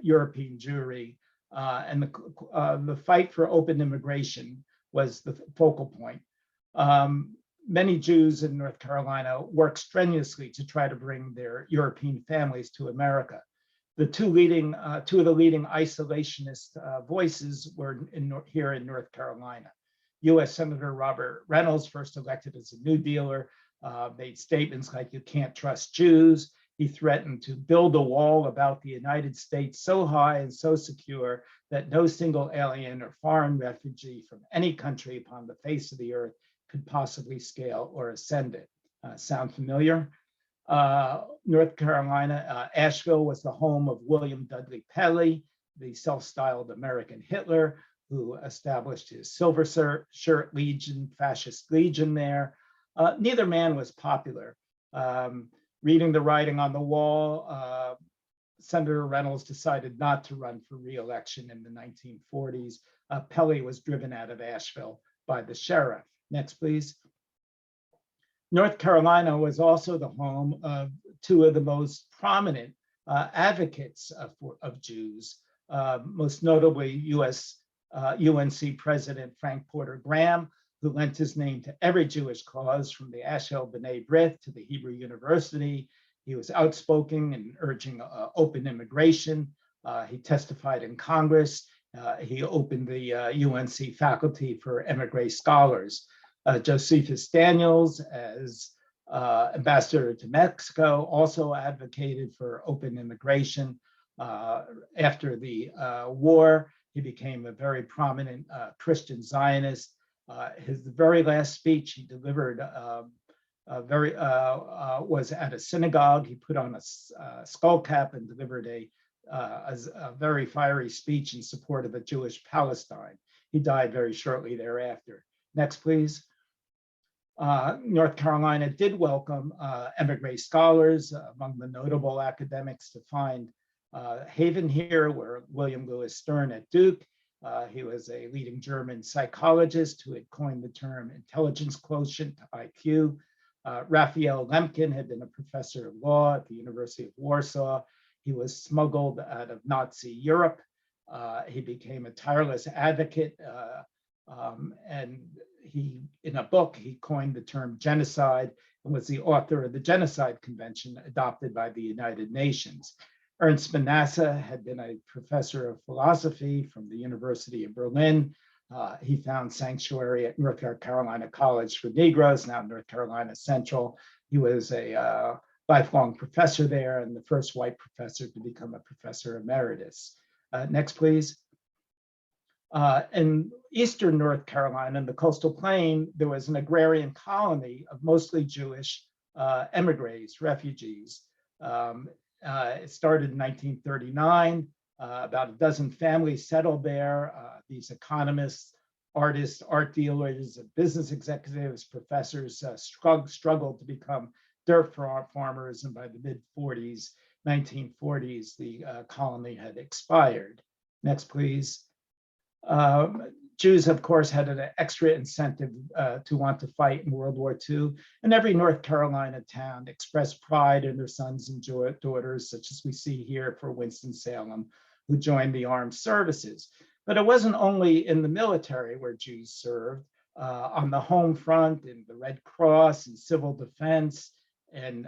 European Jewry, and the fight for open immigration was the focal point. Many Jews in North Carolina worked strenuously to try to bring their European families to America. The two of the leading isolationist voices were here in North Carolina. U.S. Senator Robert Reynolds, first elected as a New Dealer, made statements like, "You can't trust Jews." He threatened to build a wall about the United States so high and so secure that no single alien or foreign refugee from any country upon the face of the earth could possibly scale or ascend it. Sound familiar? North Carolina, Asheville was the home of William Dudley Pelley, the self-styled American Hitler, who established his Silver Shirt Legion, fascist legion there. Neither man was popular. Reading the writing on the wall, Senator Reynolds decided not to run for re-election in the 1940s. Pelley was driven out of Asheville by the sheriff. Next, please. North Carolina was also the home of two of the most prominent advocates of Jews, most notably UNC President Frank Porter Graham, who lent his name to every Jewish cause, from the Ashel B'nai B'rith to the Hebrew University. He was outspoken in urging open immigration. He testified in Congress. He opened the UNC faculty for emigre scholars. Josephus Daniels, as ambassador to Mexico, also advocated for open immigration. After the war, he became a very prominent Christian Zionist. His very last speech he delivered was at a synagogue. He put on a skull cap and delivered a very fiery speech in support of a Jewish Palestine. He died very shortly thereafter. Next, please. North Carolina did welcome emigre scholars. Among the notable academics to find haven here were William Lewis Stern at Duke. He was a leading German psychologist who had coined the term intelligence quotient, IQ. Raphael Lemkin had been a professor of law at the University of Warsaw. He was smuggled out of Nazi Europe. He became a tireless advocate, and in a book, he coined the term genocide and was the author of the Genocide Convention adopted by the United Nations. Ernst Manasse had been a professor of philosophy from the University of Berlin. He found sanctuary at North Carolina College for Negroes, now North Carolina Central. He was a lifelong professor there and the first white professor to become a professor emeritus. Next, please. In eastern North Carolina, in the coastal plain, there was an agrarian colony of mostly Jewish emigres, refugees. It started in 1939. About a dozen families settled there. These economists, artists, art dealers, business executives, professors struggled to become dirt farmers, and by the mid-40s, 1940s, the colony had expired. Next, please. Jews, of course, had an extra incentive to want to fight in World War II, and every North Carolina town expressed pride in their sons and daughters, such as we see here for Winston-Salem, who joined the armed services. But it wasn't only in the military where Jews served. On the home front, in the Red Cross and civil defense, in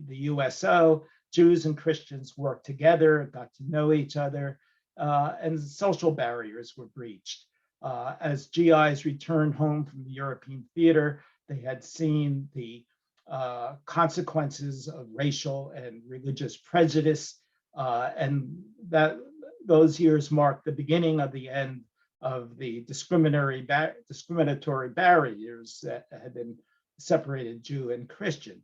the USO, Jews and Christians worked together, got to know each other, and social barriers were breached. As GIs returned home from the European theater, they had seen the consequences of racial and religious prejudice, and that those years marked the beginning of the end of the discriminatory barriers that had been separated Jew and Christian.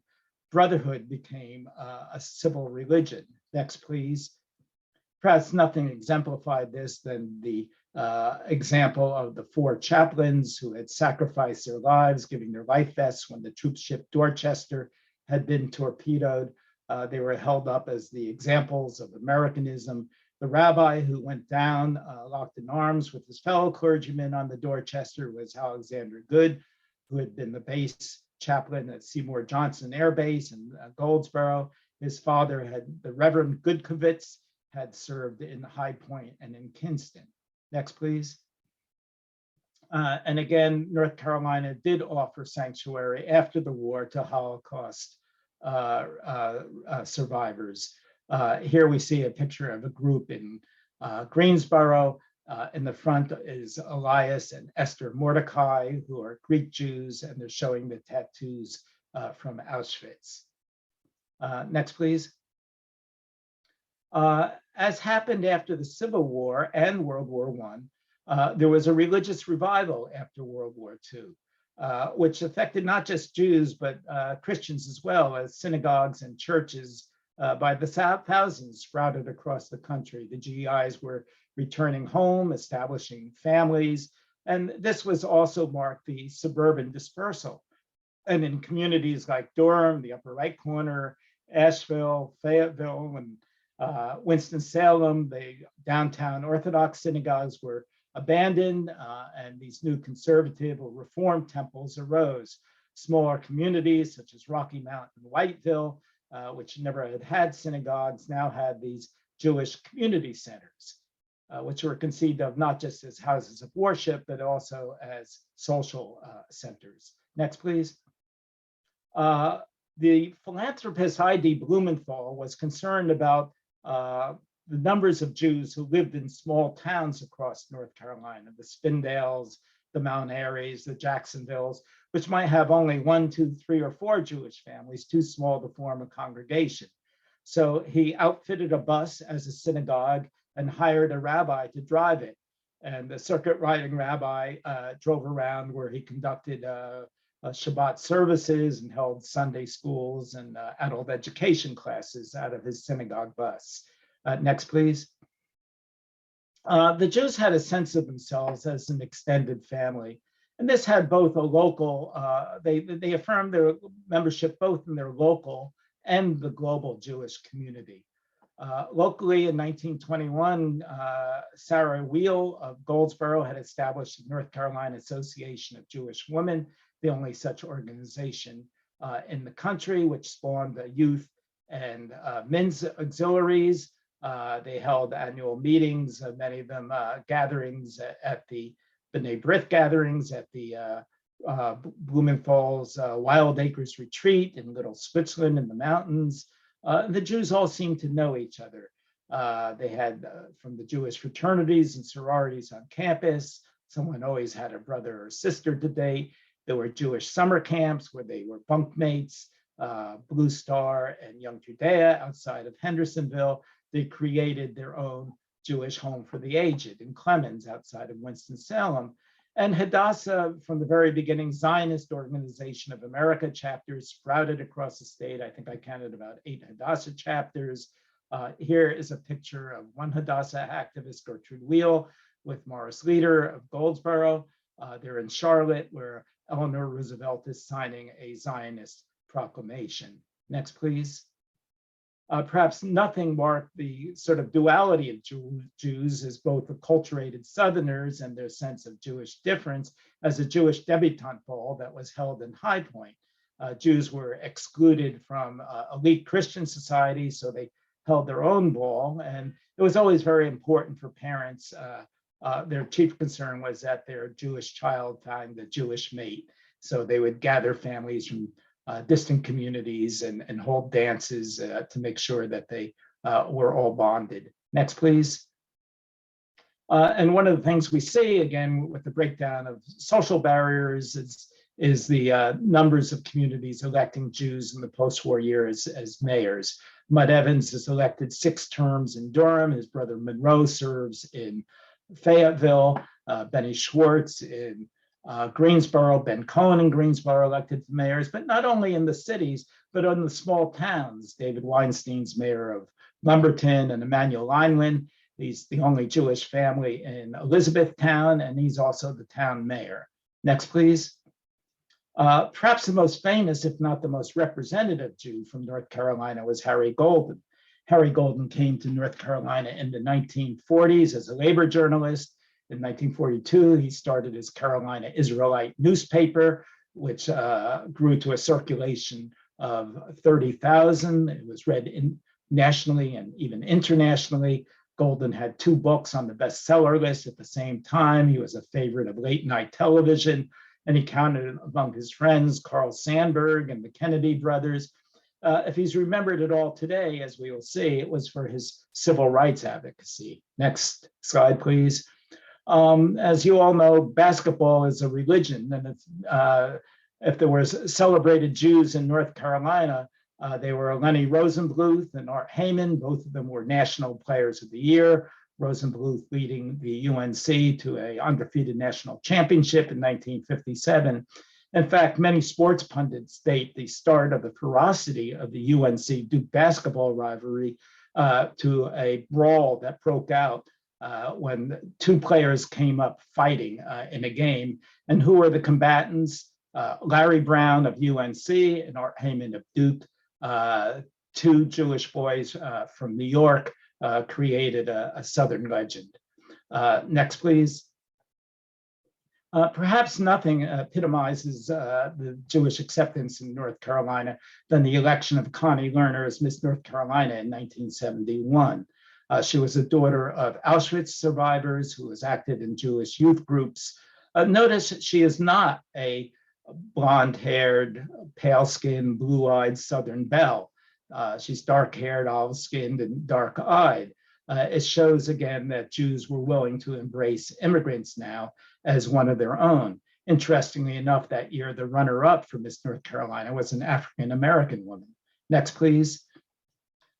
Brotherhood became a civil religion. Next, please. Perhaps nothing exemplified this than the example of the 4 chaplains who had sacrificed their lives, giving their life vests when the troop ship Dorchester had been torpedoed. They were held up as the examples of Americanism. The rabbi who went down locked in arms with his fellow clergymen on the Dorchester was Alexander Good, who had been the base chaplain at Seymour Johnson Air Base in Goldsboro. His father, the Reverend Goodkovitz, had served in High Point and in Kinston. Next, please. And again, North Carolina did offer sanctuary after the war to Holocaust survivors. Here we see a picture of a group in Greensboro. In the front is Elias and Esther Mordecai, who are Greek Jews, and they're showing the tattoos from Auschwitz. Next, please. As happened after the Civil War and World War I, there was a religious revival after World War II, which affected not just Jews, but Christians as well, as synagogues and churches by the thousands sprouted across the country. The GIs were returning home, establishing families, and this was also marked the suburban dispersal. And in communities like Durham, the upper right corner, Asheville, Fayetteville, and Winston-Salem, the downtown Orthodox synagogues were abandoned, and these new conservative or reform temples arose. Smaller communities such as Rocky Mount and Whiteville, which never had synagogues, now had these Jewish community centers, which were conceived of not just as houses of worship, but also as social centers. Next, please. The philanthropist Heidi Blumenthal was concerned about the numbers of Jews who lived in small towns across North Carolina, the Spindales, the Mount Airies, the Jacksonvilles, which might have only 1, 2, 3, or 4 Jewish families, too small to form a congregation. So he outfitted a bus as a synagogue and hired a rabbi to drive it. And the circuit riding rabbi drove around where he conducted Shabbat services and held Sunday schools and adult education classes out of his synagogue bus. Next, please. The Jews had a sense of themselves as an extended family. And this had both a local, they affirmed their membership both in their local and the global Jewish community. Locally in 1921, Sarah Wheel of Goldsboro had established the North Carolina Association of Jewish Women, the only such organization in the country, which spawned the youth and men's auxiliaries. They held annual meetings, many of them gatherings at the B'nai B'rith gatherings at the Blumenthal's Wild Acres Retreat in Little Switzerland in the mountains. The Jews all seemed to know each other. They had from the Jewish fraternities and sororities on campus. Someone always had a brother or sister to date. There were Jewish summer camps where they were bunkmates, Blue Star and Young Judea outside of Hendersonville. They created their own Jewish home for the aged in Clemens outside of Winston-Salem. And Hadassah, from the very beginning, Zionist Organization of America chapters sprouted across the state. I think I counted about 8 Hadassah chapters. Here is a picture of one Hadassah activist, Gertrude Wheel, with Morris Leader of Goldsboro. They're in Charlotte, where Eleanor Roosevelt is signing a Zionist proclamation. Next, please. Perhaps nothing marked the sort of duality of Jews as both acculturated Southerners and their sense of Jewish difference as a Jewish debutante ball that was held in High Point. Jews were excluded from elite Christian society, so they held their own ball. And it was always very important for parents. Their chief concern was that their Jewish child find a Jewish mate. So they would gather families from distant communities and hold dances to make sure that they were all bonded. Next, please. And one of the things we see, again, with the breakdown of social barriers is the numbers of communities electing Jews in the post-war years as mayors. Mud Evans is elected 6 terms in Durham. His brother Monroe serves in Fayetteville. Benny Schwartz in Greensboro. Ben Cohen in Greensboro elected to mayors, but not only in the cities, but in the small towns. David Weinstein's mayor of Lumberton and Emmanuel Lineman. He's the only Jewish family in Elizabethtown, and he's also the town mayor. Next, please. Perhaps the most famous, if not the most representative Jew from North Carolina was Harry Golden. Harry Golden came to North Carolina in the 1940s as a labor journalist. In 1942, he started his Carolina Israelite newspaper, which grew to a circulation of 30,000. It was read nationally and even internationally. Golden had 2 books on the bestseller list at the same time. He was a favorite of late night television, and he counted among his friends Carl Sandburg and the Kennedy brothers. If he's remembered at all today, as we will see, it was for his civil rights advocacy. Next slide, please. As you all know, basketball is a religion, and if there was celebrated Jews in North Carolina, they were Lenny Rosenbluth and Art Heyman. Both of them were National Players of the Year. Rosenbluth leading the UNC to an undefeated national championship in 1957. In fact, many sports pundits date the start of the ferocity of the UNC Duke basketball rivalry to a brawl that broke out when 2 players came up fighting in a game. And who were the combatants? Larry Brown of UNC and Art Heyman of Duke. 2 Jewish boys from New York created a Southern legend. Next, please. Perhaps nothing epitomizes the Jewish acceptance in North Carolina than the election of Connie Lerner as Miss North Carolina in 1971. She was a daughter of Auschwitz survivors who was active in Jewish youth groups. Notice she is not a blonde-haired, pale-skinned, blue-eyed Southern belle. She's dark-haired, olive-skinned, and dark-eyed. It shows again that Jews were willing to embrace immigrants now as one of their own. Interestingly enough, that year, the runner-up for Miss North Carolina was an African-American woman. Next, please.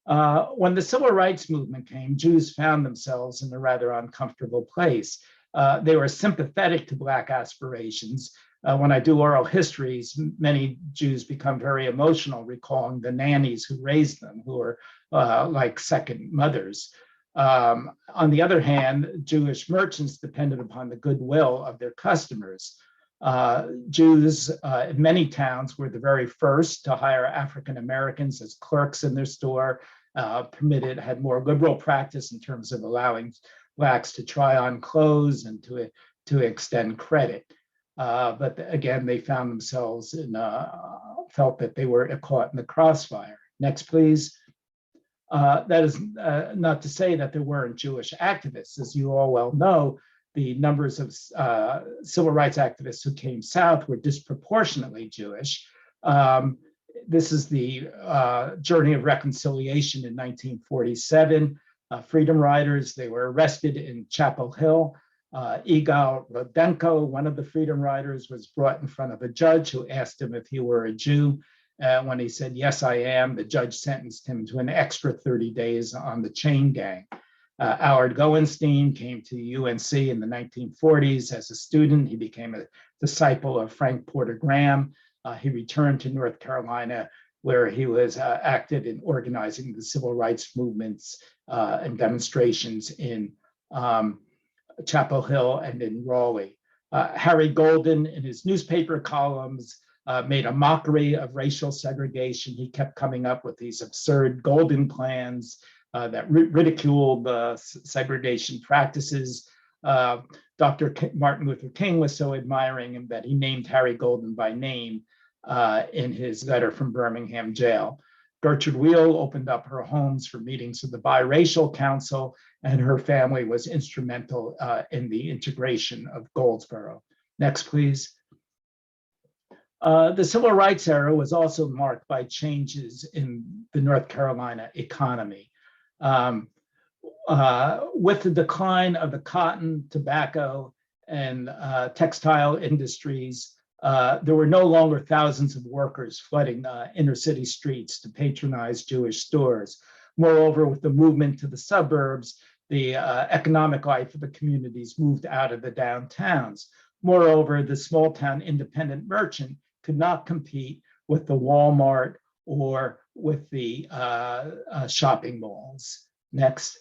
When the Civil Rights Movement came, Jews found themselves in a rather uncomfortable place. They were sympathetic to Black aspirations. When I do oral histories, many Jews become very emotional, recalling the nannies who raised them, who were like second mothers. On the other hand, Jewish merchants depended upon the goodwill of their customers. Jews in many towns were the very first to hire African Americans as clerks in their store, had more liberal practice in terms of allowing Blacks to try on clothes and to extend credit. But again, they found themselves felt that they were caught in the crossfire. Next, please. That is not to say that there weren't Jewish activists. As you all well know, the numbers of civil rights activists who came south were disproportionately Jewish. This is the Journey of Reconciliation in 1947. Freedom Riders, they were arrested in Chapel Hill. Igal Rodenko, one of the Freedom Riders, was brought in front of a judge who asked him if he were a Jew. When he said, "Yes, I am," the judge sentenced him to an extra 30 days on the chain gang. Howard Goenstein came to UNC in the 1940s as a student. He became a disciple of Frank Porter Graham. He returned to North Carolina, where he was active in organizing the civil rights movements and demonstrations in Chapel Hill and in Raleigh. Harry Golden, in his newspaper columns, made a mockery of racial segregation. He kept coming up with these absurd Golden plans that ridiculed segregation practices. Dr. Martin Luther King was so admiring him that he named Harry Golden by name in his letter from Birmingham jail. Gertrude Wheel opened up her homes for meetings of the Biracial Council, and her family was instrumental in the integration of Goldsboro. Next, please. The civil rights era was also marked by changes in the North Carolina economy. With the decline of the cotton, tobacco, and textile industries, there were no longer thousands of workers flooding inner city streets to patronize Jewish stores. Moreover, with the movement to the suburbs, the economic life of the communities moved out of the downtowns. Moreover, the small town independent merchant could not compete with the Walmart or with the shopping malls. Next.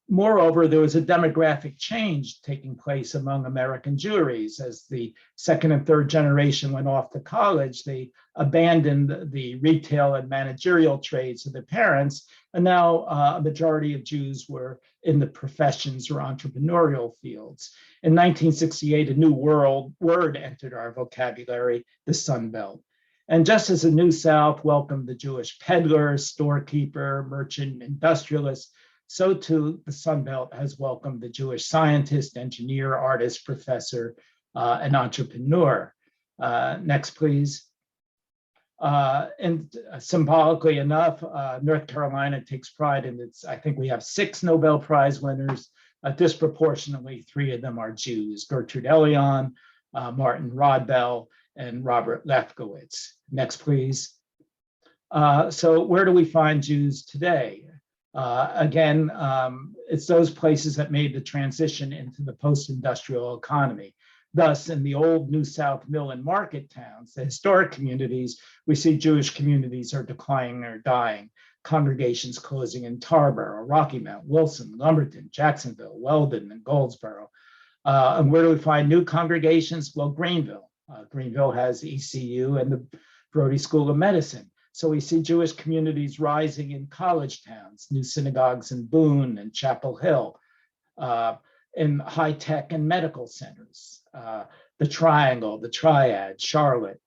Moreover, there was a demographic change taking place among American Jewries. As the second and third generation went off to college, they abandoned the retail and managerial trades of their parents, and now a majority of Jews were in the professions or entrepreneurial fields. In 1968, a new word entered our vocabulary, the Sun Belt. And just as the New South welcomed the Jewish peddler, storekeeper, merchant, industrialist, so too the Sun Belt has welcomed the Jewish scientist, engineer, artist, professor, and entrepreneur. Next, please. And symbolically enough, North Carolina takes pride in its, I think we have 6 Nobel Prize winners. Disproportionately, 3 of them are Jews, Gertrude Elion, Martin Rodbell, and Robert Lefkowitz. Next, please. So where do we find Jews today? Again, it's those places that made the transition into the post-industrial economy. Thus, in the old New South mill and market towns, the historic communities, we see Jewish communities are declining or dying. Congregations closing in Tarboro, Rocky Mount, Wilson, Lumberton, Jacksonville, Weldon, and Goldsboro. And where do we find new congregations? Well, Greenville. Greenville has ECU and the Brody School of Medicine. So we see Jewish communities rising in college towns, new synagogues in Boone and Chapel Hill, in high tech and medical centers, the Triangle, the Triad, Charlotte,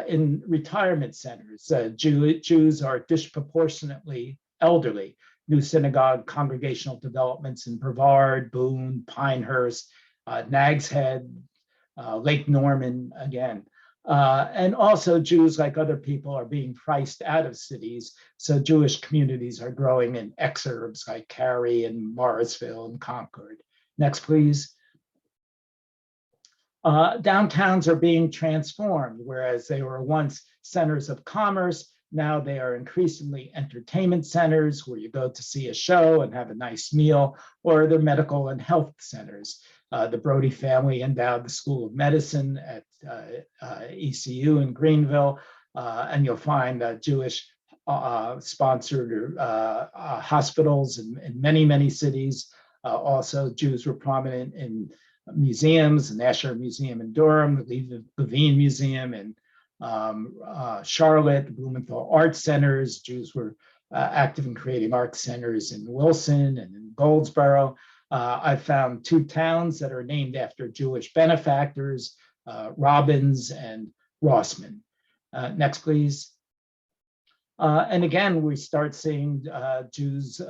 in retirement centers. Jews are disproportionately elderly. New synagogue congregational developments in Brevard, Boone, Pinehurst, Nags Head, Lake Norman again. And also Jews, like other people, are being priced out of cities. So Jewish communities are growing in exurbs like Cary and Morrisville and Concord. Next, please. Downtowns are being transformed, whereas they were once centers of commerce. Now they are increasingly entertainment centers where you go to see a show and have a nice meal, or they're medical and health centers. The Brody family endowed the School of Medicine at ECU in Greenville, and you'll find Jewish sponsored hospitals in many, many cities. Also, Jews were prominent in museums, the National Museum in Durham, the Levine Museum in Charlotte, the Blumenthal Art Centers. Jews were active in creating art centers in Wilson and in Goldsboro. I found 2 towns that are named after Jewish benefactors, Robbins and Rossman. Next, please. And again, we start seeing Jews,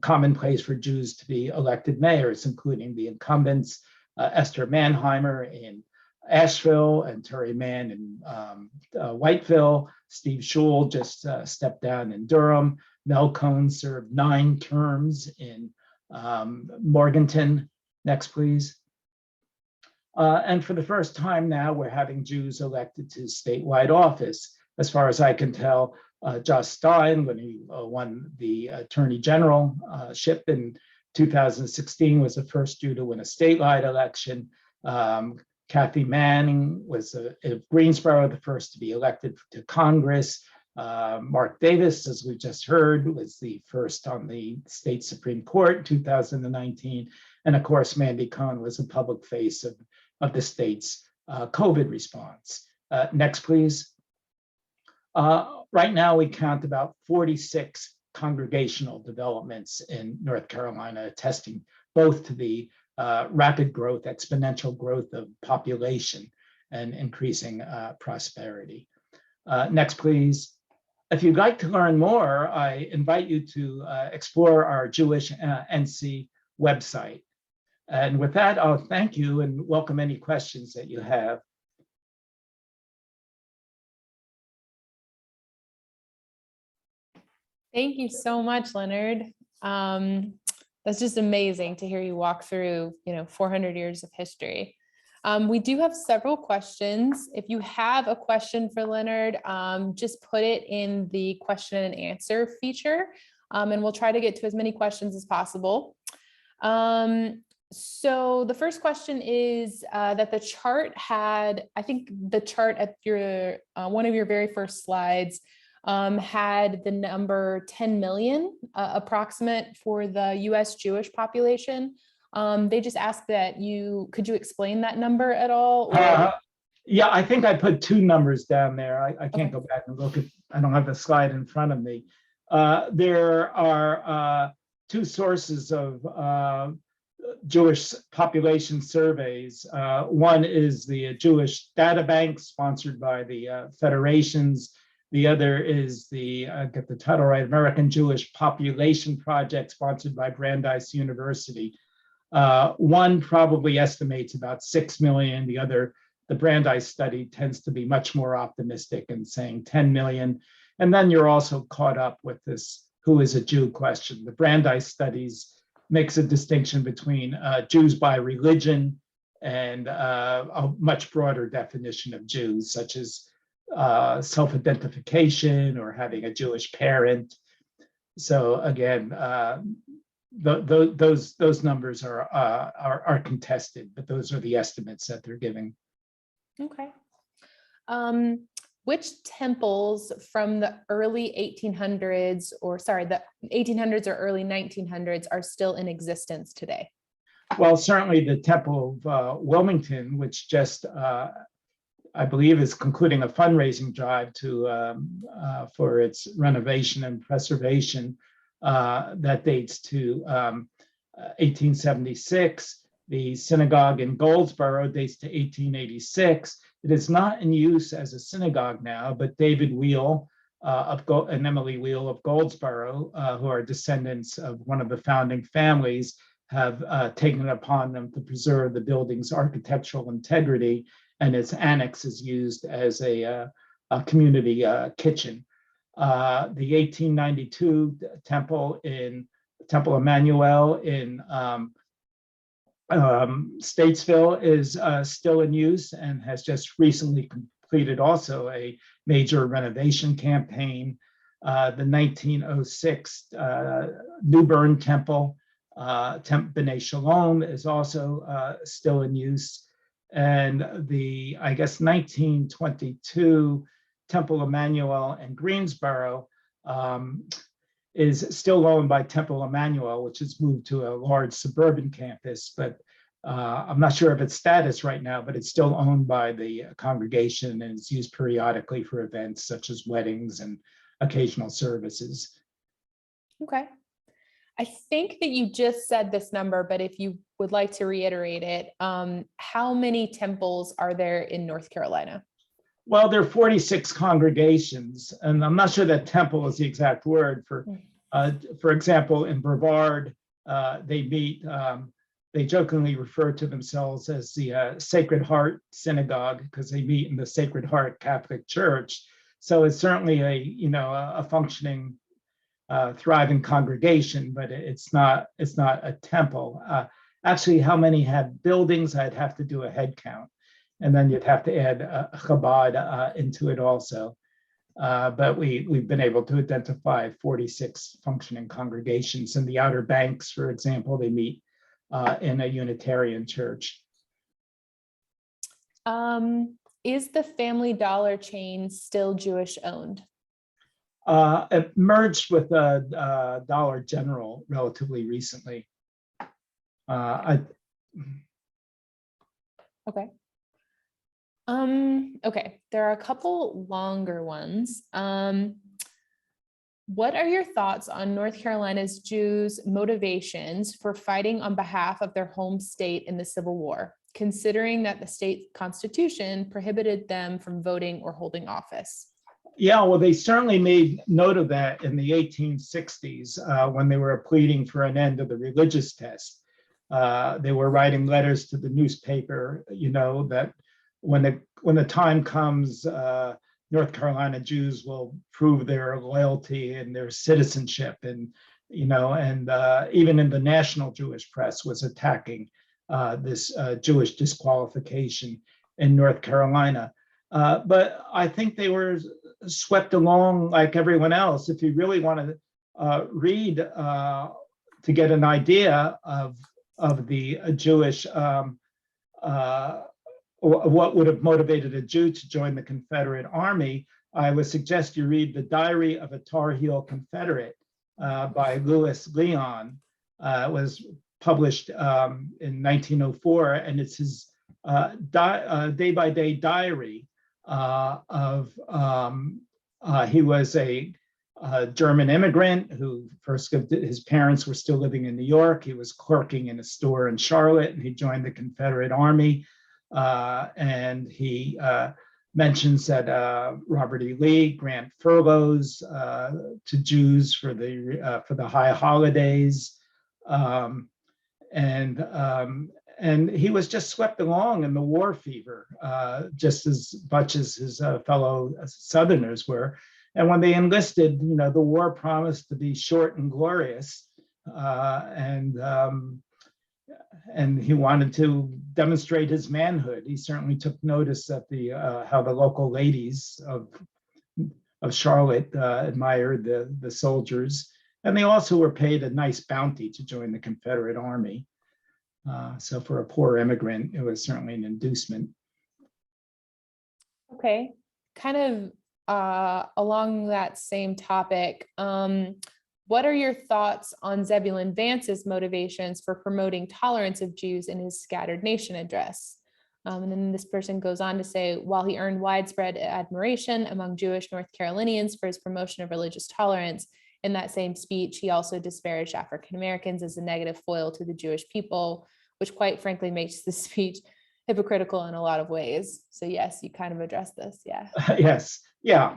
commonplace for Jews to be elected mayors, including the incumbents, Esther Mannheimer in Asheville and Terry Mann in Whiteville. Steve Schul just stepped down in Durham. Mel Cohn served 9 terms in Morganton. Next, please. And for the first time now, we're having Jews elected to statewide office. As far as I can tell, Josh Stein, when he won the Attorney Generalship in 2016, was the first Jew to win a statewide election. Kathy Manning was of Greensboro, the first to be elected to Congress. Mark Davis, as we just heard, was the first on the state Supreme Court in 2019. And of course, Mandy Cohen was a public face of the state's COVID response. Next, please. Right now, we count about 46 congregational developments in North Carolina, attesting both to the rapid growth, exponential growth of population and increasing prosperity. Next, please. If you'd like to learn more, I invite you to explore our Jewish NC website. And with that, I'll thank you and welcome any questions that you have. Thank you so much, Leonard. That's just amazing to hear you walk through, 400 years of history. We do have several questions. If you have a question for Leonard, just put it in the question and answer feature, and we'll try to get to as many questions as possible. So the first question is that the chart had, I think the chart at your one of your very first slides had the number 10 million approximate for the US Jewish population. They just asked that could you explain that number at all? Yeah, I think I put two numbers down there. I can't Okay. go back and look I don't have the slide in front of me. There are two sources of Jewish population surveys. One is the Jewish Data Bank sponsored by the federations. The other is the, get the title right, American Jewish Population Project sponsored by Brandeis University. One probably estimates about 6 million. The other, the Brandeis study, tends to be much more optimistic and saying 10 million. And then you're also caught up with this who is a Jew question. The Brandeis studies makes a distinction between Jews by religion and a much broader definition of Jews, such as self-identification or having a Jewish parent. So again, those numbers are contested, but those are the estimates that they're giving. Okay. Which temples from the early 1800s, or sorry, the 1800s or early 1900s are still in existence today? Well, certainly the Temple of Wilmington, which just I believe is concluding a fundraising drive for its renovation and preservation. That dates to 1876. The synagogue in Goldsboro dates to 1886. It is not in use as a synagogue now, but David Wheel and Emily Wheel of Goldsboro, who are descendants of one of the founding families, have taken it upon them to preserve the building's architectural integrity, and its annex is used as a community kitchen. The 1892 Temple Emmanuel in Statesville is still in use and has just recently completed also a major renovation campaign. The 1906 New Bern Temple, B'nai Shalom, is also still in use. And the, I guess, 1922 Temple Emmanuel in Greensboro is still owned by Temple Emmanuel, which has moved to a large suburban campus, but I'm not sure of its status right now, but it's still owned by the congregation and is used periodically for events such as weddings and occasional services. Okay. I think that you just said this number, but if you would like to reiterate it, how many temples are there in North Carolina? Well, there are 46 congregations, and I'm not sure that temple is the exact word. For example, in Brevard, they meet, they jokingly refer to themselves as the Sacred Heart Synagogue because they meet in the Sacred Heart Catholic Church. So it's certainly a functioning, thriving congregation, but it's not a temple. Actually, how many have buildings? I'd have to do a head count. And then you'd have to add Chabad into it also. But we've been able to identify 46 functioning congregations. In the Outer Banks, for example, they meet in a Unitarian church. Is the Family Dollar chain still Jewish owned? It merged with Dollar General relatively recently. Okay. Okay, there are a couple longer ones. What are your thoughts on North Carolina's Jews' motivations for fighting on behalf of their home state in the Civil War, considering that the state constitution prohibited them from voting or holding office? Yeah, well, they certainly made note of that in the 1860s when they were pleading for an end of the religious test. They were writing letters to the newspaper, that when the time comes, North Carolina Jews will prove their loyalty and their citizenship, and even in the national Jewish press was attacking this Jewish disqualification in North Carolina. But I think they were swept along like everyone else. If you really want to read to get an idea of the Jewish, what would have motivated a Jew to join the Confederate Army, I would suggest you read The Diary of a Tar Heel Confederate by Louis Leon. It was published in 1904, and it's his day-by-day diary of he was a German immigrant who first lived, his parents were still living in New York. He was clerking in a store in Charlotte, and he joined the Confederate Army. And he mentions that Robert E. Lee grant furloughs to Jews for the high holidays, and he was just swept along in the war fever, just as much as his fellow Southerners were. And when they enlisted, the war promised to be short and glorious, and he wanted to demonstrate his manhood. He certainly took notice that how the local ladies of Charlotte admired the soldiers, and they also were paid a nice bounty to join the Confederate Army. So for a poor immigrant, it was certainly an inducement. Okay, kind of along that same topic, what are your thoughts on Zebulon Vance's motivations for promoting tolerance of Jews in his Scattered Nation address? And then this person goes on to say, while he earned widespread admiration among Jewish North Carolinians for his promotion of religious tolerance, in that same speech, he also disparaged African Americans as a negative foil to the Jewish people, which quite frankly makes the speech hypocritical in a lot of ways. So yes, you kind of addressed this, yeah. Yes, yeah.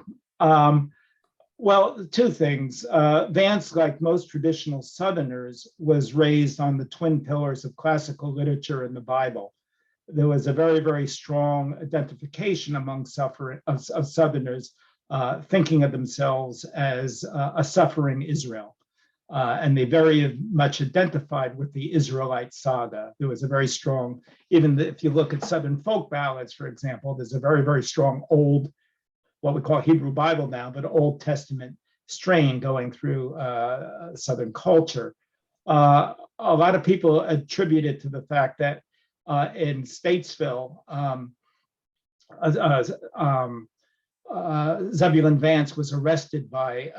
Well, two things. Vance, like most traditional Southerners, was raised on the twin pillars of classical literature and the Bible. There was a very, very strong identification among Southerners, thinking of themselves as a suffering Israel. And they very much identified with the Israelite saga. There was a very strong, even if you look at Southern folk ballads, for example, there's a very, very strong old, what we call Hebrew Bible now, but Old Testament strain going through Southern culture. A lot of people attribute it to the fact that in Statesville, Zebulon Vance was arrested by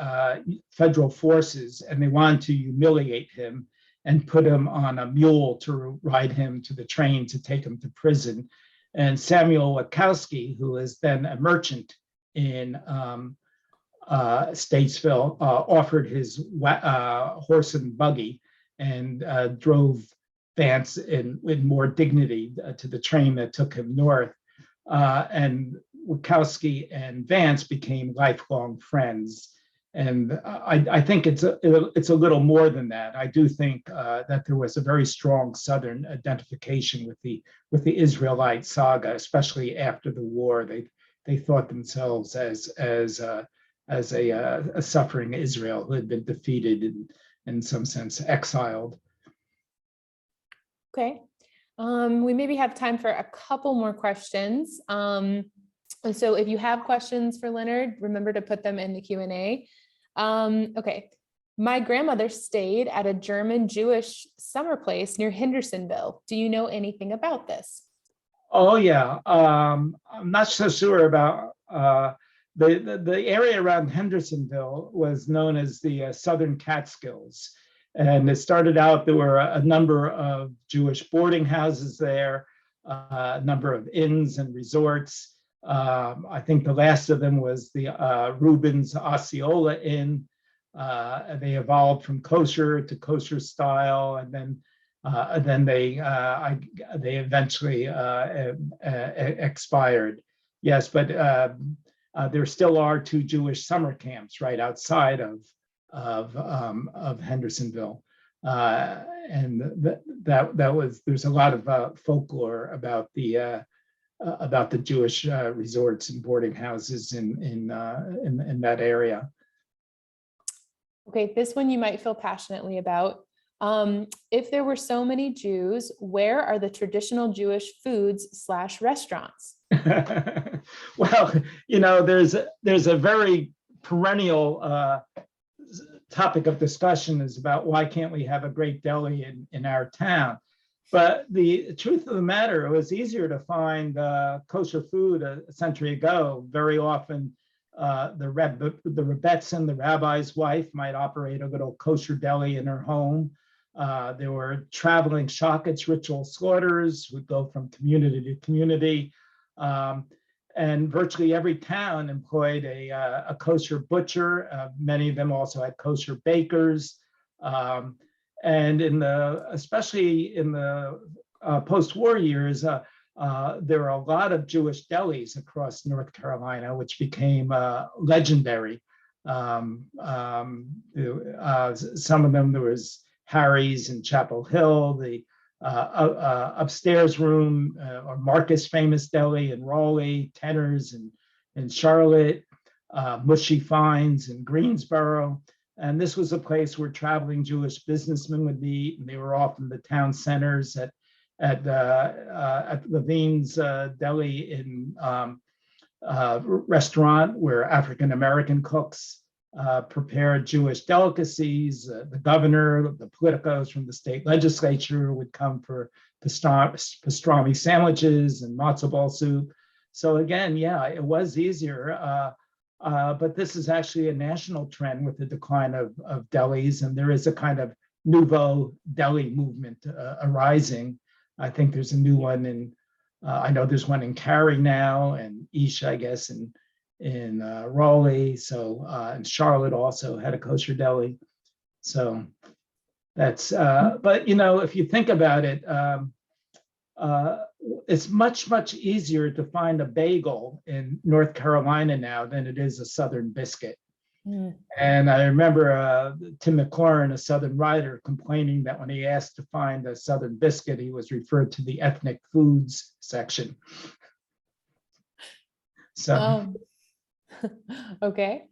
federal forces, and they wanted to humiliate him and put him on a mule to ride him to the train to take him to prison. And Samuel Wachowski, who was then a merchant in Statesville, offered his horse and buggy and drove Vance with more dignity to the train that took him north. And Wachowski and Vance became lifelong friends. And I think it's a little more than that. I do think that there was a very strong Southern identification with the Israelite saga, especially after the war. They thought themselves as a suffering Israel who had been defeated and in some sense exiled. Okay, we maybe have time for a couple more questions. So if you have questions for Leonard, remember to put them in the Q&A. Okay, my grandmother stayed at a German Jewish summer place near Hendersonville. Do you know anything about this? Oh yeah, I'm not so sure about the area around Hendersonville was known as the Southern Catskills. And it started out, there were a number of Jewish boarding houses there, a number of inns and resorts. I think the last of them was the Rubens Osceola Inn. They evolved from kosher to kosher style, and then they eventually expired. Yes, but there still are two Jewish summer camps right outside of Hendersonville. And that was, there's a lot of folklore about the Jewish resorts and boarding houses in that area. Okay, this one you might feel passionately about. If there were so many Jews, where are the traditional Jewish foods/restaurants? Well, there's a very perennial topic of discussion is about why can't we have a great deli in our town? But the truth of the matter, it was easier to find kosher food a century ago. Very often, the Rebbetzin, the rabbi's wife, might operate a little kosher deli in her home. There were traveling shochetts, ritual slaughters, would go from community to community. And virtually every town employed a kosher butcher. Many of them also had kosher bakers. And especially in the post-war years, there were a lot of Jewish delis across North Carolina, which became legendary. Some of them, there was Harry's in Chapel Hill, the upstairs room, or Marcus Famous Deli in Raleigh, Tenner's in Charlotte, Mushy Finds in Greensboro. And this was a place where traveling Jewish businessmen would meet, and they were often the town centers at Levine's Deli in restaurant, where African-American cooks prepared Jewish delicacies. The governor, the politicos from the state legislature would come for pastrami sandwiches and matzo ball soup. So again, yeah, it was easier. But this is actually a national trend with the decline of delis, and there is a kind of nouveau deli movement arising. I think there's a new one I know there's one in Cary now, and Ish, I guess, in Raleigh. So and Charlotte also had a kosher deli. So that's, but if you think about it, it's much easier to find a bagel in North Carolina now than it is a Southern biscuit. Mm. And I remember Tim McLaurin, a Southern writer, complaining that when he asked to find a Southern biscuit, he was referred to the ethnic foods section. So, okay.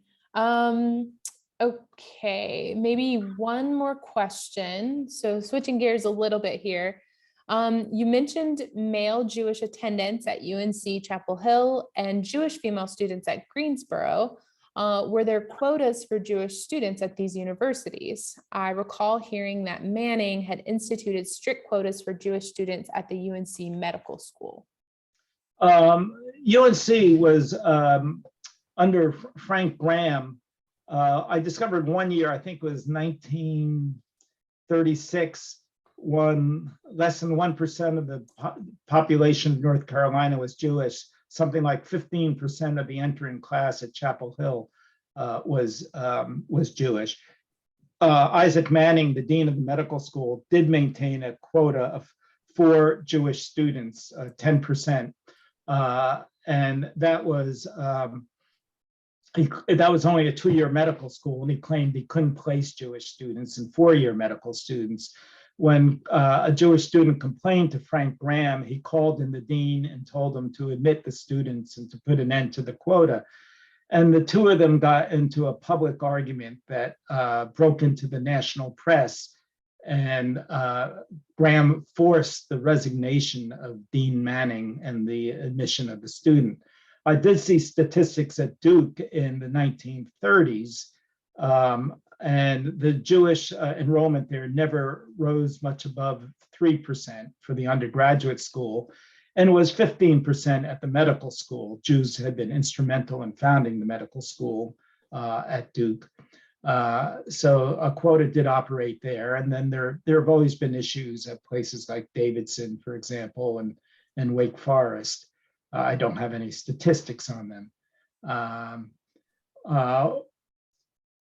Okay, maybe one more question. So switching gears a little bit here. You mentioned male Jewish attendants at UNC Chapel Hill and Jewish female students at Greensboro. Were there quotas for Jewish students at these universities? I recall hearing that Manning had instituted strict quotas for Jewish students at the UNC Medical School. UNC was under Frank Graham. I discovered one year, I think it was 1936, less than 1% of the population of North Carolina was Jewish. Something like 15% of the entering class at Chapel Hill was Jewish. Isaac Manning, the dean of the medical school, did maintain a quota of 4 Jewish students, 10%, and that was only a 2-year medical school, and he claimed he couldn't place Jewish students in 4-year medical students. When a Jewish student complained to Frank Graham, he called in the dean and told him to admit the students and to put an end to the quota. And the two of them got into a public argument that broke into the national press, and Graham forced the resignation of Dean Manning and the admission of the student. I did see statistics at Duke in the 1930s, and the Jewish enrollment there never rose much above 3% for the undergraduate school, and it was 15% at the medical school. Jews had been instrumental in founding the medical school at Duke. So a quota did operate there. And then there have always been issues at places like Davidson, for example, and Wake Forest. I don't have any statistics on them.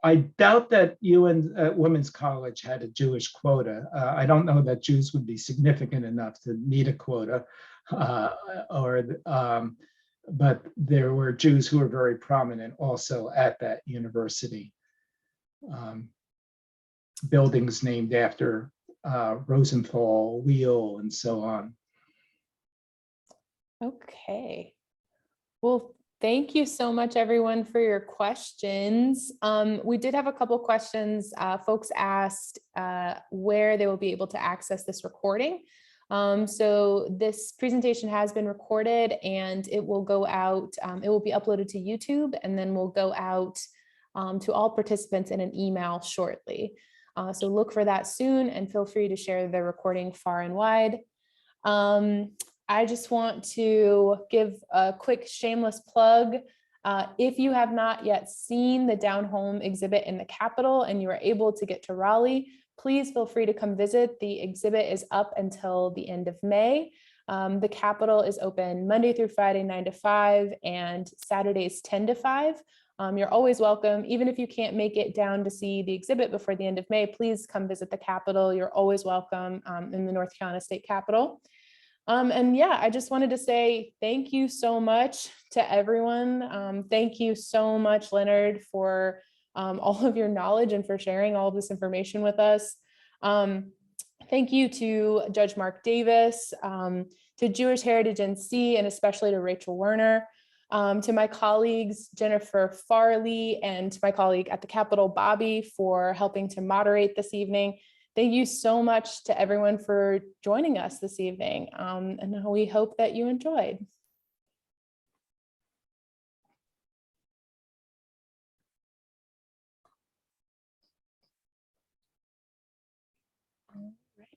I doubt that Women's College had a Jewish quota. I don't know that Jews would be significant enough to need a quota, but there were Jews who were very prominent also at that university. buildings named after Rosenthal, Wheel, and so on. Okay. Well, thank you so much, everyone, for your questions. We did have a couple questions. Folks asked where they will be able to access this recording. So this presentation has been recorded and it will go out, it will be uploaded to YouTube and then will go out to all participants in an email shortly. So look for that soon and feel free to share the recording far and wide. I just want to give a quick shameless plug. If you have not yet seen the Down Home exhibit in the Capitol and you are able to get to Raleigh, please feel free to come visit. The exhibit is up until the end of May. The Capitol is open Monday through Friday, 9 to 5, and Saturdays, 10 to 5. You're always welcome. Even if you can't make it down to see the exhibit before the end of May, please come visit the Capitol. You're always welcome in the North Carolina State Capitol. And yeah, I just wanted to say thank you so much to everyone. Thank you so much, Leonard, for all of your knowledge and for sharing all of this information with us. Thank you to Judge Mark Davis, to Jewish Heritage NC, and especially to Rachel Werner, to my colleagues, Jennifer Farley, and to my colleague at the Capitol, Bobby, for helping to moderate this evening. Thank you so much to everyone for joining us this evening, and we hope that you enjoyed. All right.